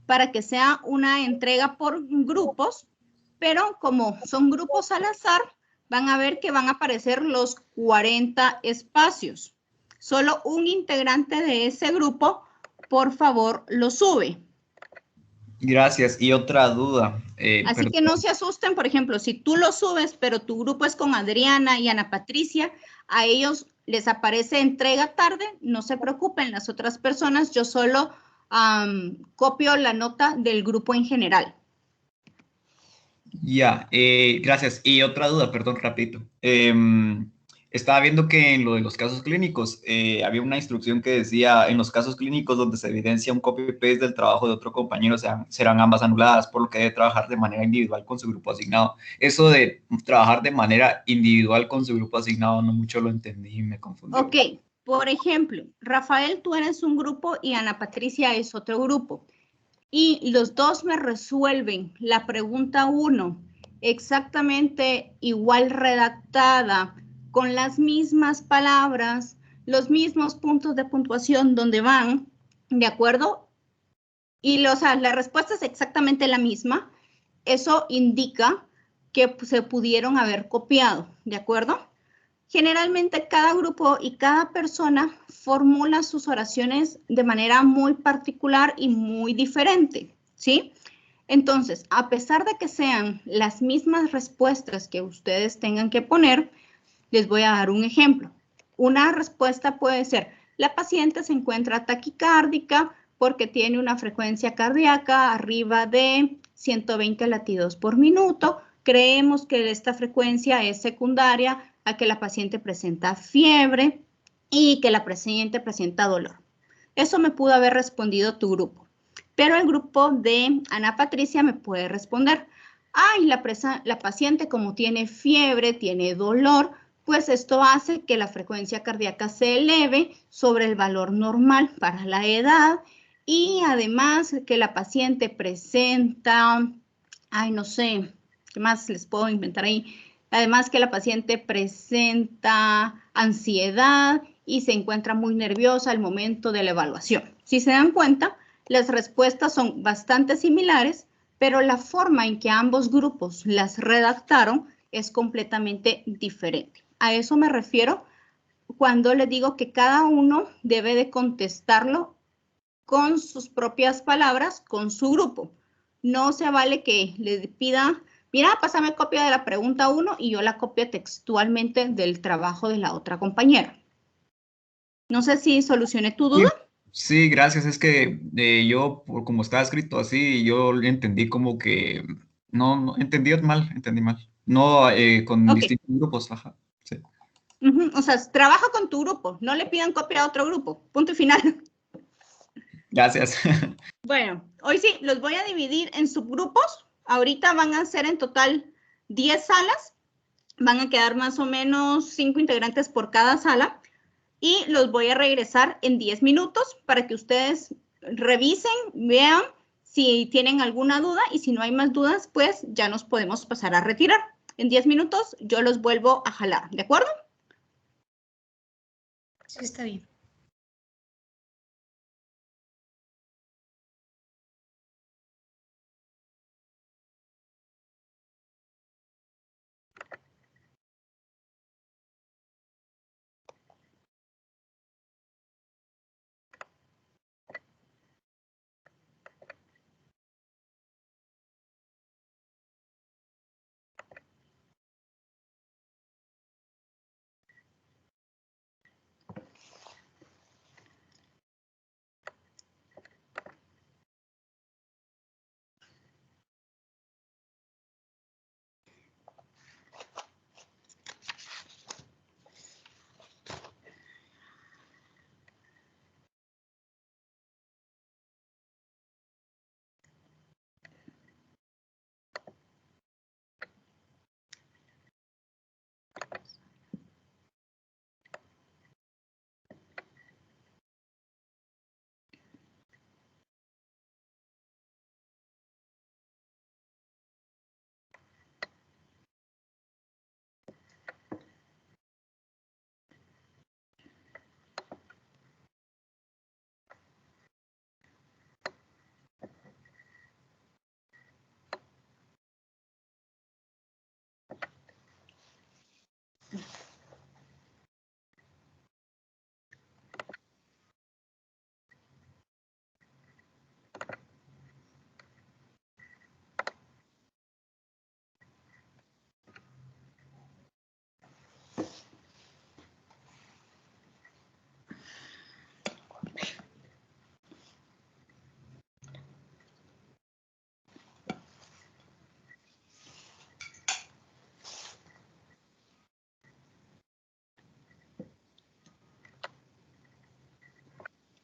para que sea una entrega por grupos, pero como son grupos al azar, van a ver que van a aparecer los 40 espacios. Solo un integrante de ese grupo, por favor, lo sube. Gracias. Y otra duda. Así que no se asusten, por ejemplo, si tú lo subes, pero tu grupo es con Adriana y Ana Patricia, a ellos les aparece entrega tarde, no se preocupen, las otras personas, yo solo copio la nota del grupo en general. Ya, gracias. Y otra duda, perdón, rapidito. Estaba viendo que en lo de los casos clínicos había una instrucción que decía en los casos clínicos donde se evidencia un copy-paste del trabajo de otro compañero serán ambas anuladas, por lo que debe trabajar de manera individual con su grupo asignado. Eso de trabajar de manera individual con su grupo asignado no mucho lo entendí y me confundí. Ok, por ejemplo, Rafael, tú eres un grupo y Ana Patricia es otro grupo. Y los dos me resuelven la pregunta 1 exactamente igual redactada, con las mismas palabras, los mismos puntos de puntuación donde van, ¿de acuerdo? Y la respuesta es exactamente la misma. Eso indica que se pudieron haber copiado, ¿de acuerdo? Generalmente cada grupo y cada persona formula sus oraciones de manera muy particular y muy diferente, ¿sí? Entonces, a pesar de que sean las mismas respuestas que ustedes tengan que poner, les voy a dar un ejemplo. Una respuesta puede ser, la paciente se encuentra taquicárdica porque tiene una frecuencia cardíaca arriba de 120 latidos por minuto. Creemos que esta frecuencia es secundaria a que la paciente presenta fiebre y que la paciente presenta dolor. Eso me pudo haber respondido tu grupo. Pero el grupo de Ana Patricia me puede responder, ay, la paciente como tiene fiebre, tiene dolor, pues esto hace que la frecuencia cardíaca se eleve sobre el valor normal para la edad y además que la paciente presenta, ay, no sé, ¿qué más les puedo inventar ahí? Además que la paciente presenta ansiedad y se encuentra muy nerviosa al momento de la evaluación. Si se dan cuenta, las respuestas son bastante similares, pero la forma en que ambos grupos las redactaron es completamente diferente. A eso me refiero cuando les digo que cada uno debe de contestarlo con sus propias palabras, con su grupo. No se vale que le pida, mira, pásame copia de la pregunta 1 y yo la copio textualmente del trabajo de la otra compañera. No sé si solucioné tu duda. Sí, gracias. Es que yo, como estaba escrito así, yo entendí como que, no entendí mal. No con distintos grupos, ajá. Sí. O sea, trabaja con tu grupo, no le pidan copia a otro grupo, punto y final. Gracias. Bueno, hoy sí, los voy a dividir en subgrupos. Ahorita van a ser en total 10 salas. Van a quedar más o menos 5 integrantes por cada sala. Y los voy a regresar en 10 minutos para que ustedes revisen, vean si tienen alguna duda. Y si no hay más dudas, pues ya nos podemos pasar a retirar. En 10 minutos yo los vuelvo a jalar, ¿de acuerdo? Sí, está bien.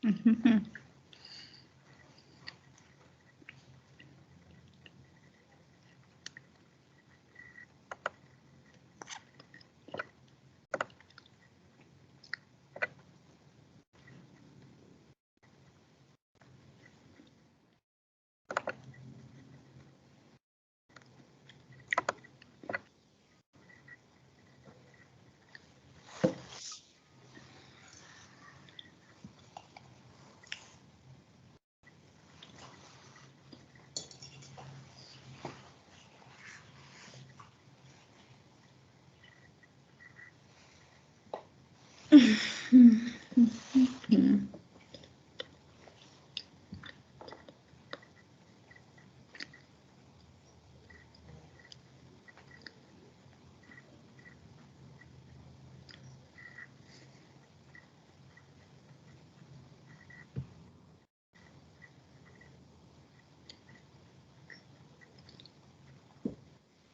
Ujú.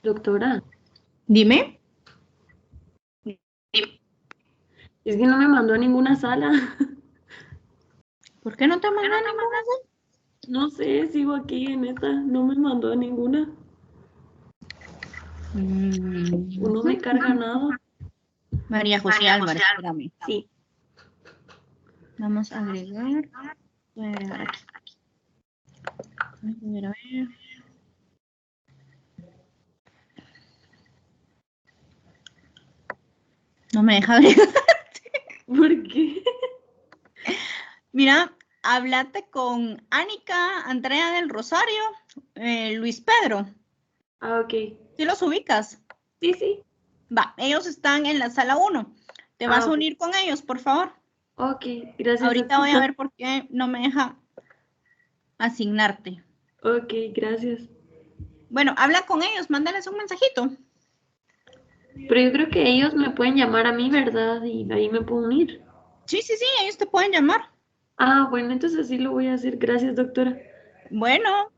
Doctora, Dime. es que no me mandó a ninguna sala. ¿Por qué no te mandó a ninguna sala? No sé, sigo aquí en esta, no me mandó a ninguna. O no me carga nada. María José Álvarez, espérame. Sí. Vamos a agregar. Voy a agregar aquí. A ver. No me deja agregar. ¿Por qué? Mira, háblate con Ánica, Andrea del Rosario, Luis Pedro. Ah, ok. ¿Sí los ubicas? Sí, sí. Va, ellos están en la sala 1. ¿Te vas a unir con ellos, por favor? Ok, gracias. Ahorita voy a ver por qué no me deja asignarte. Ok, gracias. Bueno, habla con ellos, mándales un mensajito. Pero yo creo que ellos me pueden llamar a mí, ¿verdad? Y ahí me puedo unir. Sí, sí, sí, ellos te pueden llamar. Ah, bueno, entonces sí lo voy a hacer. Gracias, doctora. Bueno.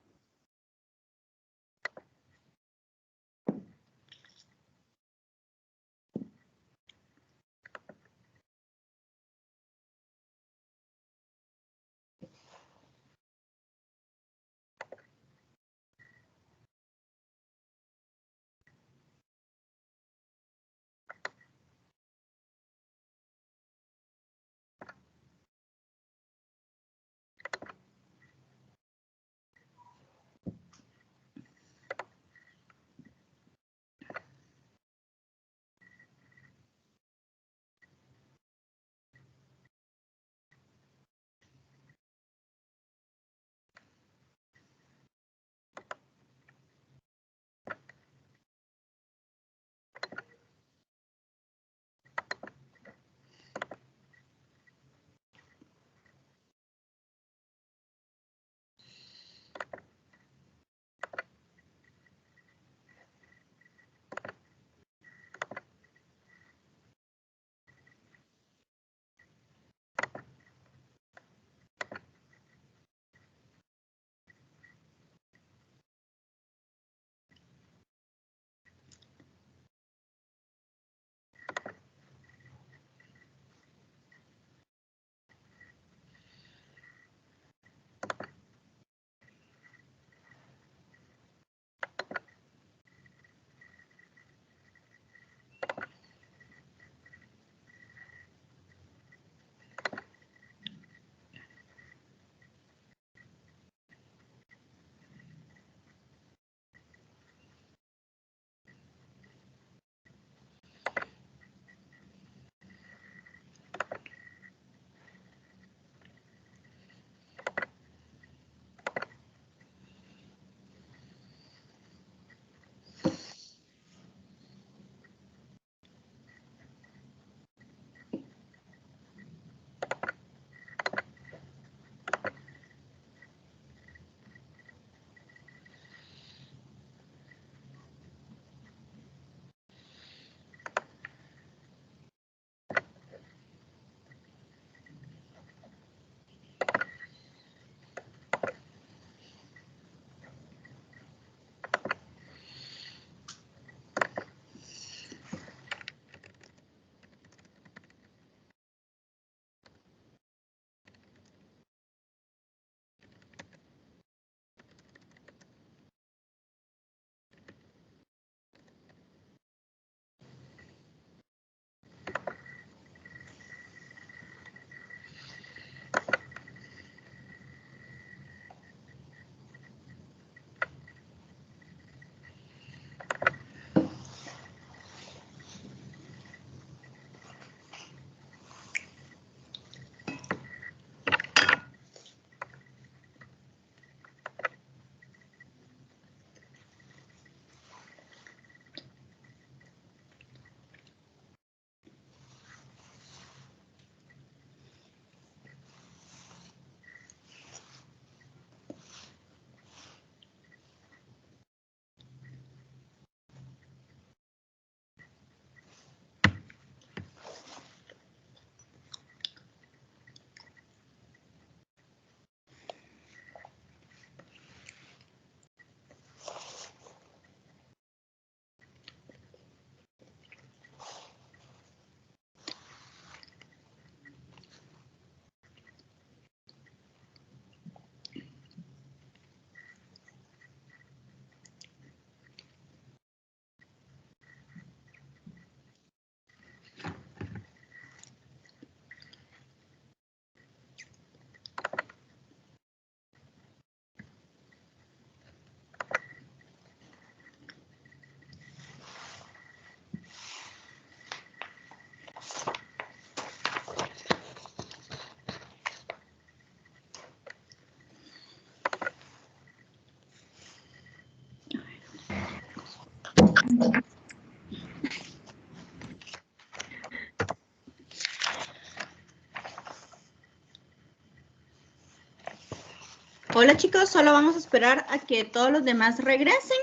Hola chicos, solo vamos a esperar a que todos los demás regresen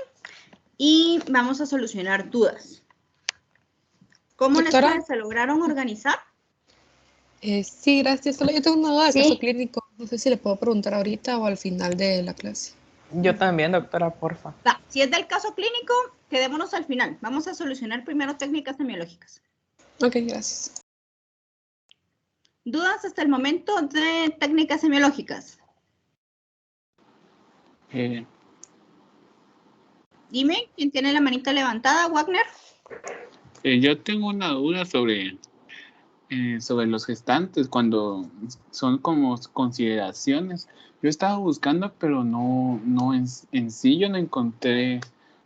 y vamos a solucionar dudas. ¿Cómo les Doctora. fue? ¿Se lograron organizar? Sí, gracias. Solo yo tengo una duda de Sí. caso clínico. No sé si le puedo preguntar ahorita o al final de la clase. Yo también, doctora, porfa. Va, si es del caso clínico, quedémonos al final. Vamos a solucionar primero técnicas semiológicas. Ok, gracias. ¿Dudas hasta el momento de técnicas semiológicas? Dime, ¿quién tiene la manita levantada? ¿Wagner? Yo tengo una duda sobre los gestantes, cuando son como consideraciones. Yo estaba buscando, pero no en sí yo no encontré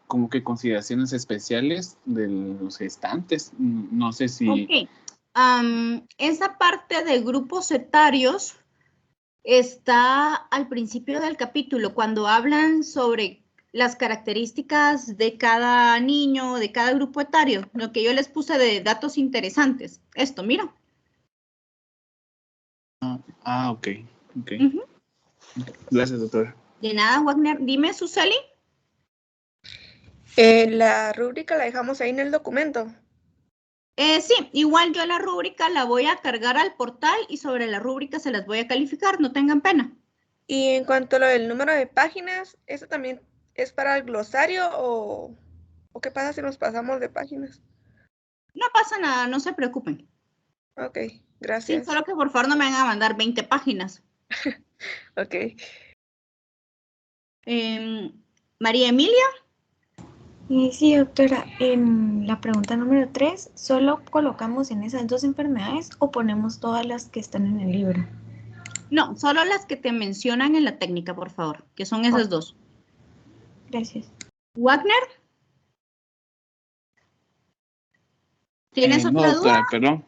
como que consideraciones especiales de los gestantes. No sé si... Ok. Esa parte de grupos etarios está al principio del capítulo, cuando hablan sobre las características de cada niño, de cada grupo etario, lo que yo les puse de datos interesantes. Esto, mira. Ok. Gracias, doctora. De nada, Wagner. Dime, Suseli. La rúbrica la dejamos ahí en el documento. Sí, igual yo la rúbrica la voy a cargar al portal y sobre la rúbrica se las voy a calificar, no tengan pena. Y en cuanto a lo del número de páginas, ¿eso también es para el glosario o qué pasa si nos pasamos de páginas? No pasa nada, no se preocupen. Ok, Sí, gracias. solo que por favor no me van a mandar 20 páginas. Ok. María Emilia. Sí, doctora, en la pregunta número 3, ¿solo colocamos en esas dos enfermedades o ponemos todas las que están en el libro? No, solo las que te mencionan en la técnica, por favor, que son esas dos. Gracias. Wagner. ¿Tienes No, otra doctora, duda? perdón.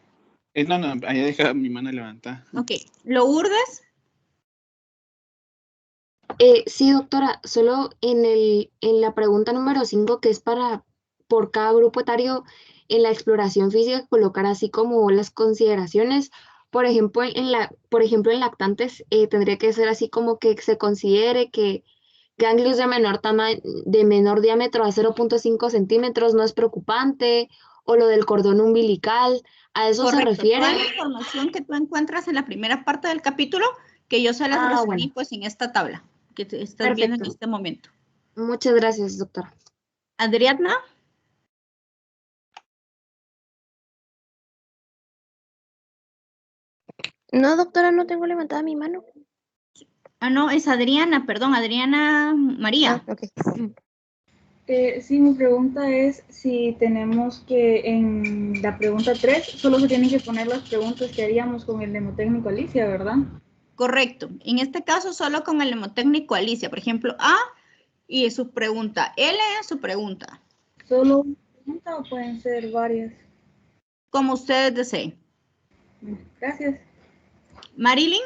No, ahí deja mi mano levantada. Ok. ¿Lourdes? Sí, doctora, solo en la pregunta número 5, que es por cada grupo etario, en la exploración física, colocar así como las consideraciones. Por ejemplo, en lactantes tendría que ser así como que se considere que ganglios de menor diámetro a 0.5 centímetros no es preocupante, o lo del cordón umbilical, ¿a eso se Correcto. refiere? Toda la información que tú encuentras en la primera parte del capítulo, que yo se las resumí Bueno. pues en esta tabla que te estás viendo en este momento. Muchas gracias, doctora. Adriana. No, doctora, no tengo levantada mi mano. Ah, no, es Adriana, perdón, Adriana María. Sí, mi pregunta es si tenemos que en la pregunta 3 solo se tienen que poner las preguntas que haríamos con el mnemotécnico Alicia, ¿verdad? Correcto. En este caso solo con el mnemotécnico Alicia. Por ejemplo, A y su pregunta. L su pregunta. ¿Solo una pregunta o pueden ser varias? Como ustedes deseen. Gracias. Marilyn.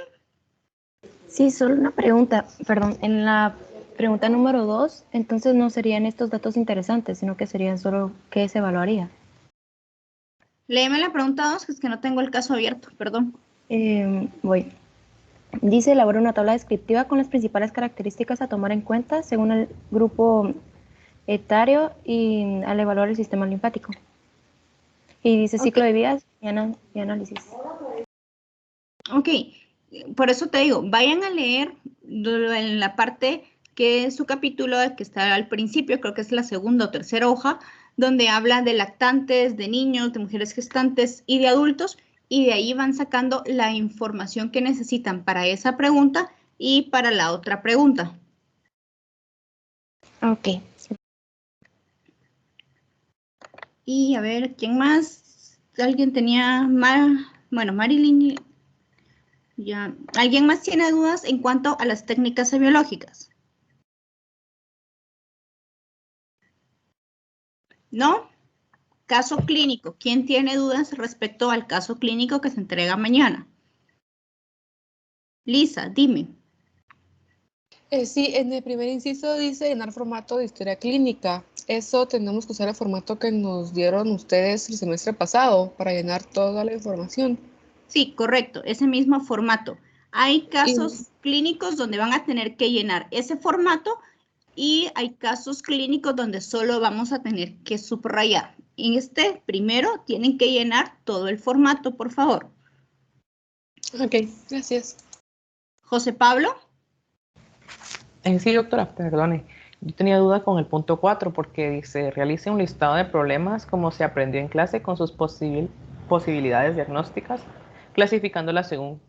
Sí, solo una pregunta. Perdón, en la pregunta número 2, entonces no serían estos datos interesantes, sino que serían solo qué se evaluaría. Léeme la pregunta 2, que es que no tengo el caso abierto, perdón. Voy. Dice, elabora una tabla descriptiva con las principales características a tomar en cuenta según el grupo etario y al evaluar el sistema linfático. Y dice ciclo de vías y análisis. Ok, por eso te digo, vayan a leer en la parte que es su capítulo que está al principio, creo que es la segunda o tercera hoja, donde habla de lactantes, de niños, de mujeres gestantes y de adultos, y de ahí van sacando la información que necesitan para esa pregunta y para la otra pregunta. Ok. Y a ver, ¿quién más? ¿Alguien tenía más? Bueno, Marilyn. Ya. ¿Alguien más tiene dudas en cuanto a las técnicas semiológicas? ¿No? Caso clínico. ¿Quién tiene dudas respecto al caso clínico que se entrega mañana? Lisa, dime. Sí, en el primer inciso dice llenar formato de historia clínica. Eso tenemos que usar el formato que nos dieron ustedes el semestre pasado para llenar toda la información. Sí, correcto, ese mismo formato. Hay casos clínicos donde van a tener que llenar ese formato y hay casos clínicos donde solo vamos a tener que subrayar. En este primero tienen que llenar todo el formato, por favor. Ok, gracias. José Pablo. Sí, doctora, perdone. Yo tenía duda con el punto 4 porque dice, realice un listado de problemas como se aprendió en clase con sus posibilidades diagnósticas, clasificándolas según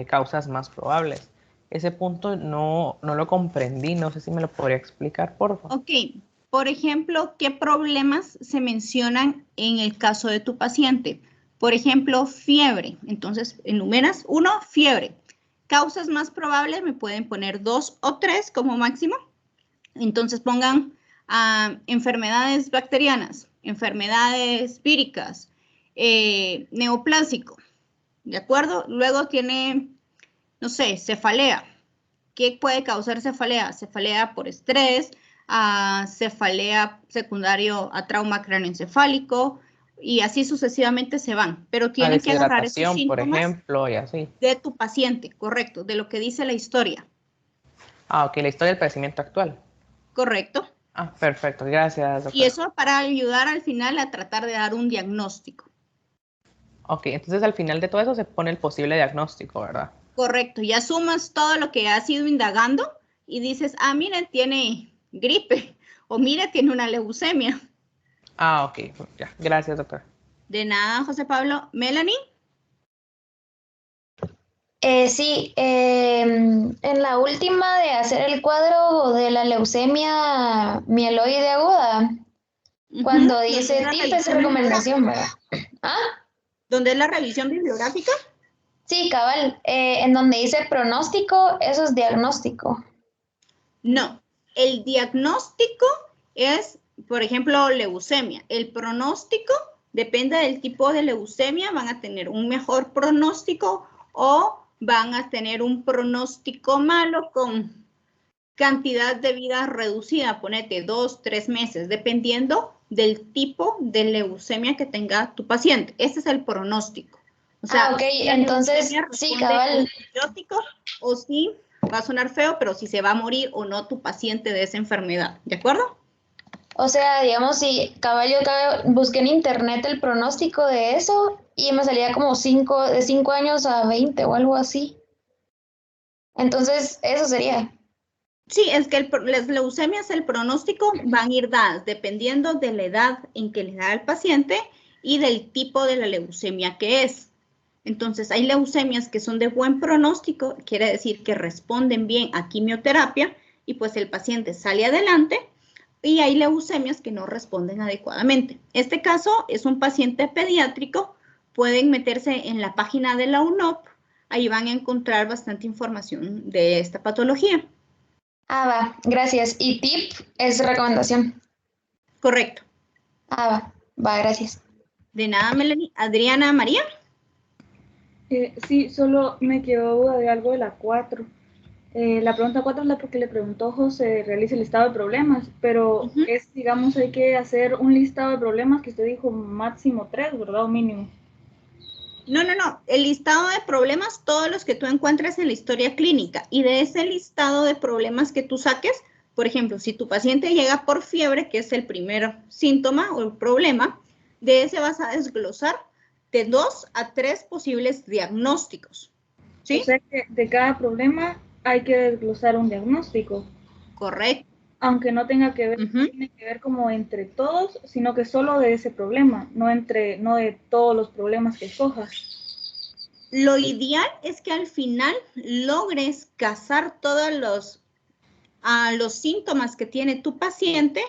causas más probables. Ese punto no lo comprendí, no sé si me lo podría explicar, por favor. Ok, por ejemplo, ¿qué problemas se mencionan en el caso de tu paciente? Por ejemplo, fiebre. Entonces, enumeras 1, fiebre. Causas más probables me pueden poner 2 o 3 como máximo. Entonces pongan enfermedades bacterianas, enfermedades víricas, neoplásico, ¿de acuerdo? Luego tiene, no sé, cefalea. ¿Qué puede causar cefalea? Cefalea por estrés, cefalea secundario a trauma craneoencefálico y así sucesivamente se van. Pero tienen que agarrar esos Deshidratación, por síntomas ejemplo, y así. de tu paciente, correcto, de lo que dice la historia. Ok, la historia del padecimiento actual. Correcto. Perfecto, gracias, doctora. Y eso para ayudar al final a tratar de dar un diagnóstico. Ok, entonces al final de todo eso se pone el posible diagnóstico, ¿verdad? Correcto, ya sumas todo lo que has ido indagando y dices, mire, tiene gripe o mire, tiene una leucemia. Ok, ya, gracias, doctora. De nada, José Pablo. Melanie. Sí, en la última de hacer el cuadro de la leucemia mieloide aguda, cuando dice tip es recomendación, ¿verdad? ¿Dónde es la revisión bibliográfica? Sí, cabal. En donde dice pronóstico, eso es diagnóstico. No, el diagnóstico es, por ejemplo, leucemia. El pronóstico depende del tipo de leucemia, van a tener un mejor pronóstico o van a tener un pronóstico malo con cantidad de vida reducida, ponete 2, 3 meses, dependiendo del tipo de leucemia que tenga tu paciente. Ese es el pronóstico. O sea, ok, entonces, sí, cabal. Antibióticos o si va a sonar feo, pero si se va a morir o no tu paciente de esa enfermedad, ¿de acuerdo? O sea, digamos, si caballo busqué en internet el pronóstico de eso y me salía como de 5 años a 20 o algo así. Entonces, eso sería. Sí, es que las leucemias, el pronóstico van a ir dadas dependiendo de la edad en que le da al paciente y del tipo de la leucemia que es. Entonces, hay leucemias que son de buen pronóstico, quiere decir que responden bien a quimioterapia y pues el paciente sale adelante, y hay leucemias que no responden adecuadamente. Este caso es un paciente pediátrico, pueden meterse en la página de la UNOP, ahí van a encontrar bastante información de esta patología. Va, gracias. Y tip es recomendación. Correcto. Va, gracias. De nada, Melanie. Adriana María. Sí, solo me quedó duda de algo de la 4. La pregunta 4 es la porque le preguntó José, realice el listado de problemas, pero es, digamos, hay que hacer un listado de problemas que usted dijo máximo 3, ¿verdad? O mínimo. No. El listado de problemas, todos los que tú encuentres en la historia clínica, y de ese listado de problemas que tú saques, por ejemplo, si tu paciente llega por fiebre, que es el primer síntoma o el problema, de ese vas a desglosar de 2 a 3 posibles diagnósticos. ¿Sí? O sea que de cada problema hay que desglosar un diagnóstico. Correcto. Aunque no tenga que ver, no tiene que ver como entre todos, sino que solo de ese problema, no de todos los problemas que escojas. Lo ideal es que al final logres casar todos los síntomas que tiene tu paciente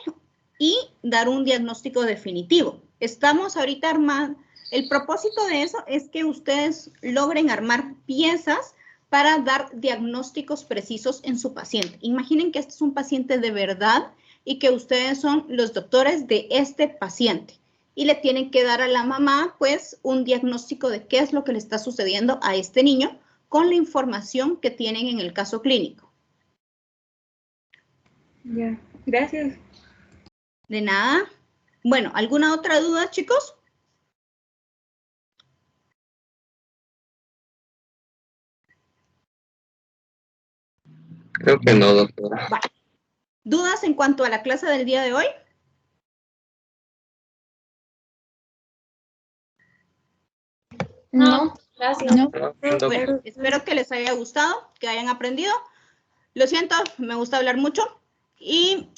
y dar un diagnóstico definitivo. Estamos ahorita armando, el propósito de eso es que ustedes logren armar piezas para dar diagnósticos precisos en su paciente. Imaginen que este es un paciente de verdad y que ustedes son los doctores de este paciente y le tienen que dar a la mamá pues un diagnóstico de qué es lo que le está sucediendo a este niño con la información que tienen en el caso clínico. Ya, gracias. De nada. Bueno, ¿alguna otra duda, chicos? Creo que no, doctora. Va. ¿Dudas en cuanto a la clase del día de hoy? No, gracias. No, Bueno, espero que les haya gustado, que hayan aprendido. Lo siento, me gusta hablar mucho. Y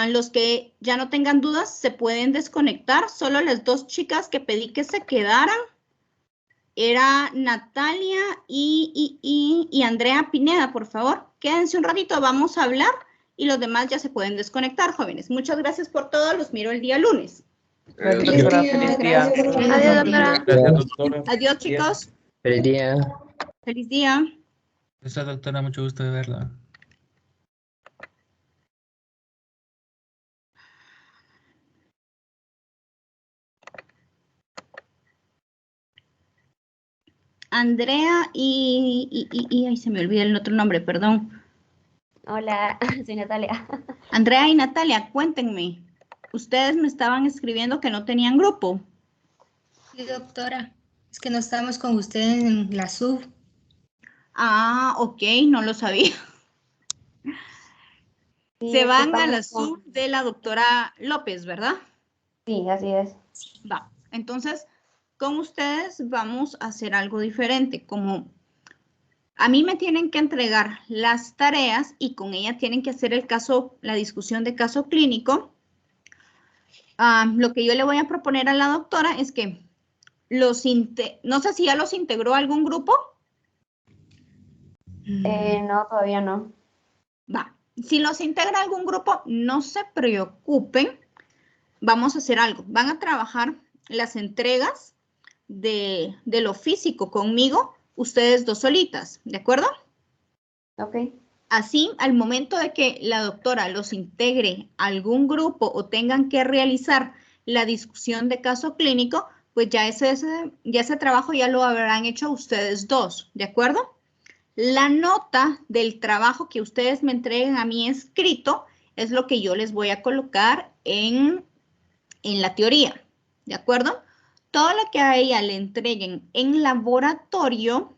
los que ya no tengan dudas se pueden desconectar. Solo las dos chicas que pedí que se quedaran era Natalia y Andrea Pineda, por favor. Quédense un ratito, vamos a hablar y los demás ya se pueden desconectar, jóvenes. Muchas gracias por todo, los miro el día lunes. Gracias, doctora. Feliz día. Adiós, doctora. Gracias, doctora. Adiós, chicos. Feliz día. Feliz día. Gracias, doctora. Mucho gusto de verla. Andrea y ay, se me olvida el otro nombre, perdón. Hola, soy Natalia. Andrea y Natalia, cuéntenme. Ustedes me estaban escribiendo que no tenían grupo. Sí, doctora. Es que no estamos con ustedes en la sub. Ah, ok, no lo sabía. Sí, Se es que van a la estamos con- sub de la doctora López, ¿verdad? Sí, así es. Va, entonces con ustedes vamos a hacer algo diferente. Como a mí me tienen que entregar las tareas y con ella tienen que hacer el caso, la discusión de caso clínico. Lo que yo le voy a proponer a la doctora es que no sé si ya los integró a algún grupo. No, todavía no. Va, si los integra a algún grupo, no se preocupen. Vamos a hacer algo. Van a trabajar las entregas de lo físico conmigo, ustedes dos solitas, ¿de acuerdo? Ok. Así, al momento de que la doctora los integre a algún grupo o tengan que realizar la discusión de caso clínico, pues ya ese trabajo ya lo habrán hecho ustedes dos, ¿de acuerdo? La nota del trabajo que ustedes me entreguen a mí escrito es lo que yo les voy a colocar en la teoría, ¿de acuerdo? Todo lo que a ella le entreguen en laboratorio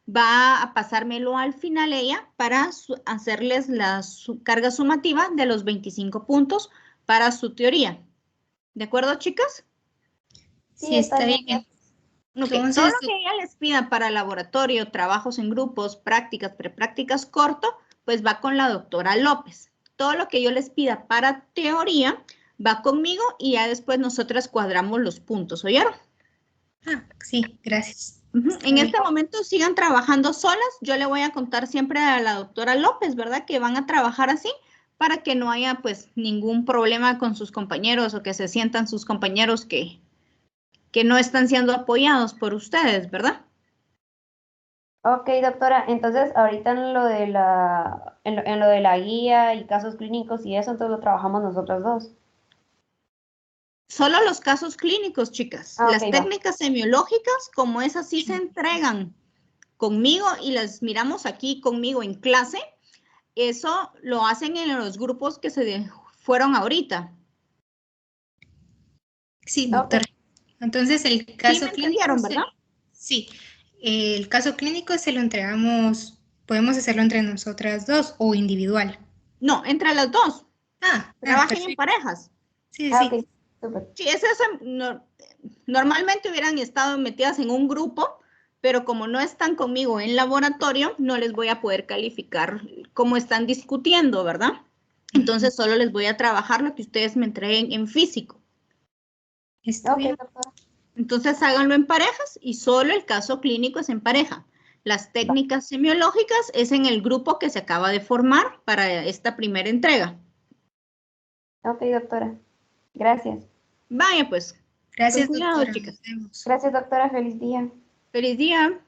va a pasármelo al final ella para hacerles la carga sumativa de los 25 puntos para su teoría. ¿De acuerdo, chicas? Sí, está bien. Ok, Entonces, todo lo que ella les pida para laboratorio, trabajos en grupos, prácticas, preprácticas corto, pues va con la doctora López. Todo lo que yo les pida para teoría va conmigo y ya después nosotras cuadramos los puntos, ¿oyeron? Sí, gracias. En este momento sigan trabajando solas. Yo le voy a contar siempre a la doctora López, ¿verdad? Que van a trabajar así para que no haya pues ningún problema con sus compañeros o que se sientan sus compañeros que no están siendo apoyados por ustedes, ¿verdad? Ok, doctora. Entonces, ahorita en lo de la guía y casos clínicos y eso, entonces lo trabajamos nosotras dos. Solo los casos clínicos, chicas. Ah, Las ok, va. técnicas semiológicas, como esas sí se entregan conmigo y las miramos aquí conmigo en clase, eso lo hacen en los grupos que se fueron ahorita. Sí, doctora. Entonces, el caso me clínico. entendieron, ¿verdad? Sí, el caso clínico se lo entregamos, podemos hacerlo entre nosotras dos o individual. No, entre las dos. Trabajen en perfecto. parejas. Sí, Ah, sí. ok, súper. Sí, normalmente hubieran estado metidas en un grupo, pero como no están conmigo en laboratorio, no les voy a poder calificar cómo están discutiendo, ¿verdad? Entonces solo les voy a trabajar lo que ustedes me entreguen en físico. Está bien. Entonces háganlo en parejas y solo el caso clínico es en pareja. Las técnicas semiológicas es en el grupo que se acaba de formar para esta primera entrega. Ok, doctora. Gracias. Vaya pues. Gracias, Con cuidado, doctora. chicas. Gracias, doctora. Feliz día. Feliz día.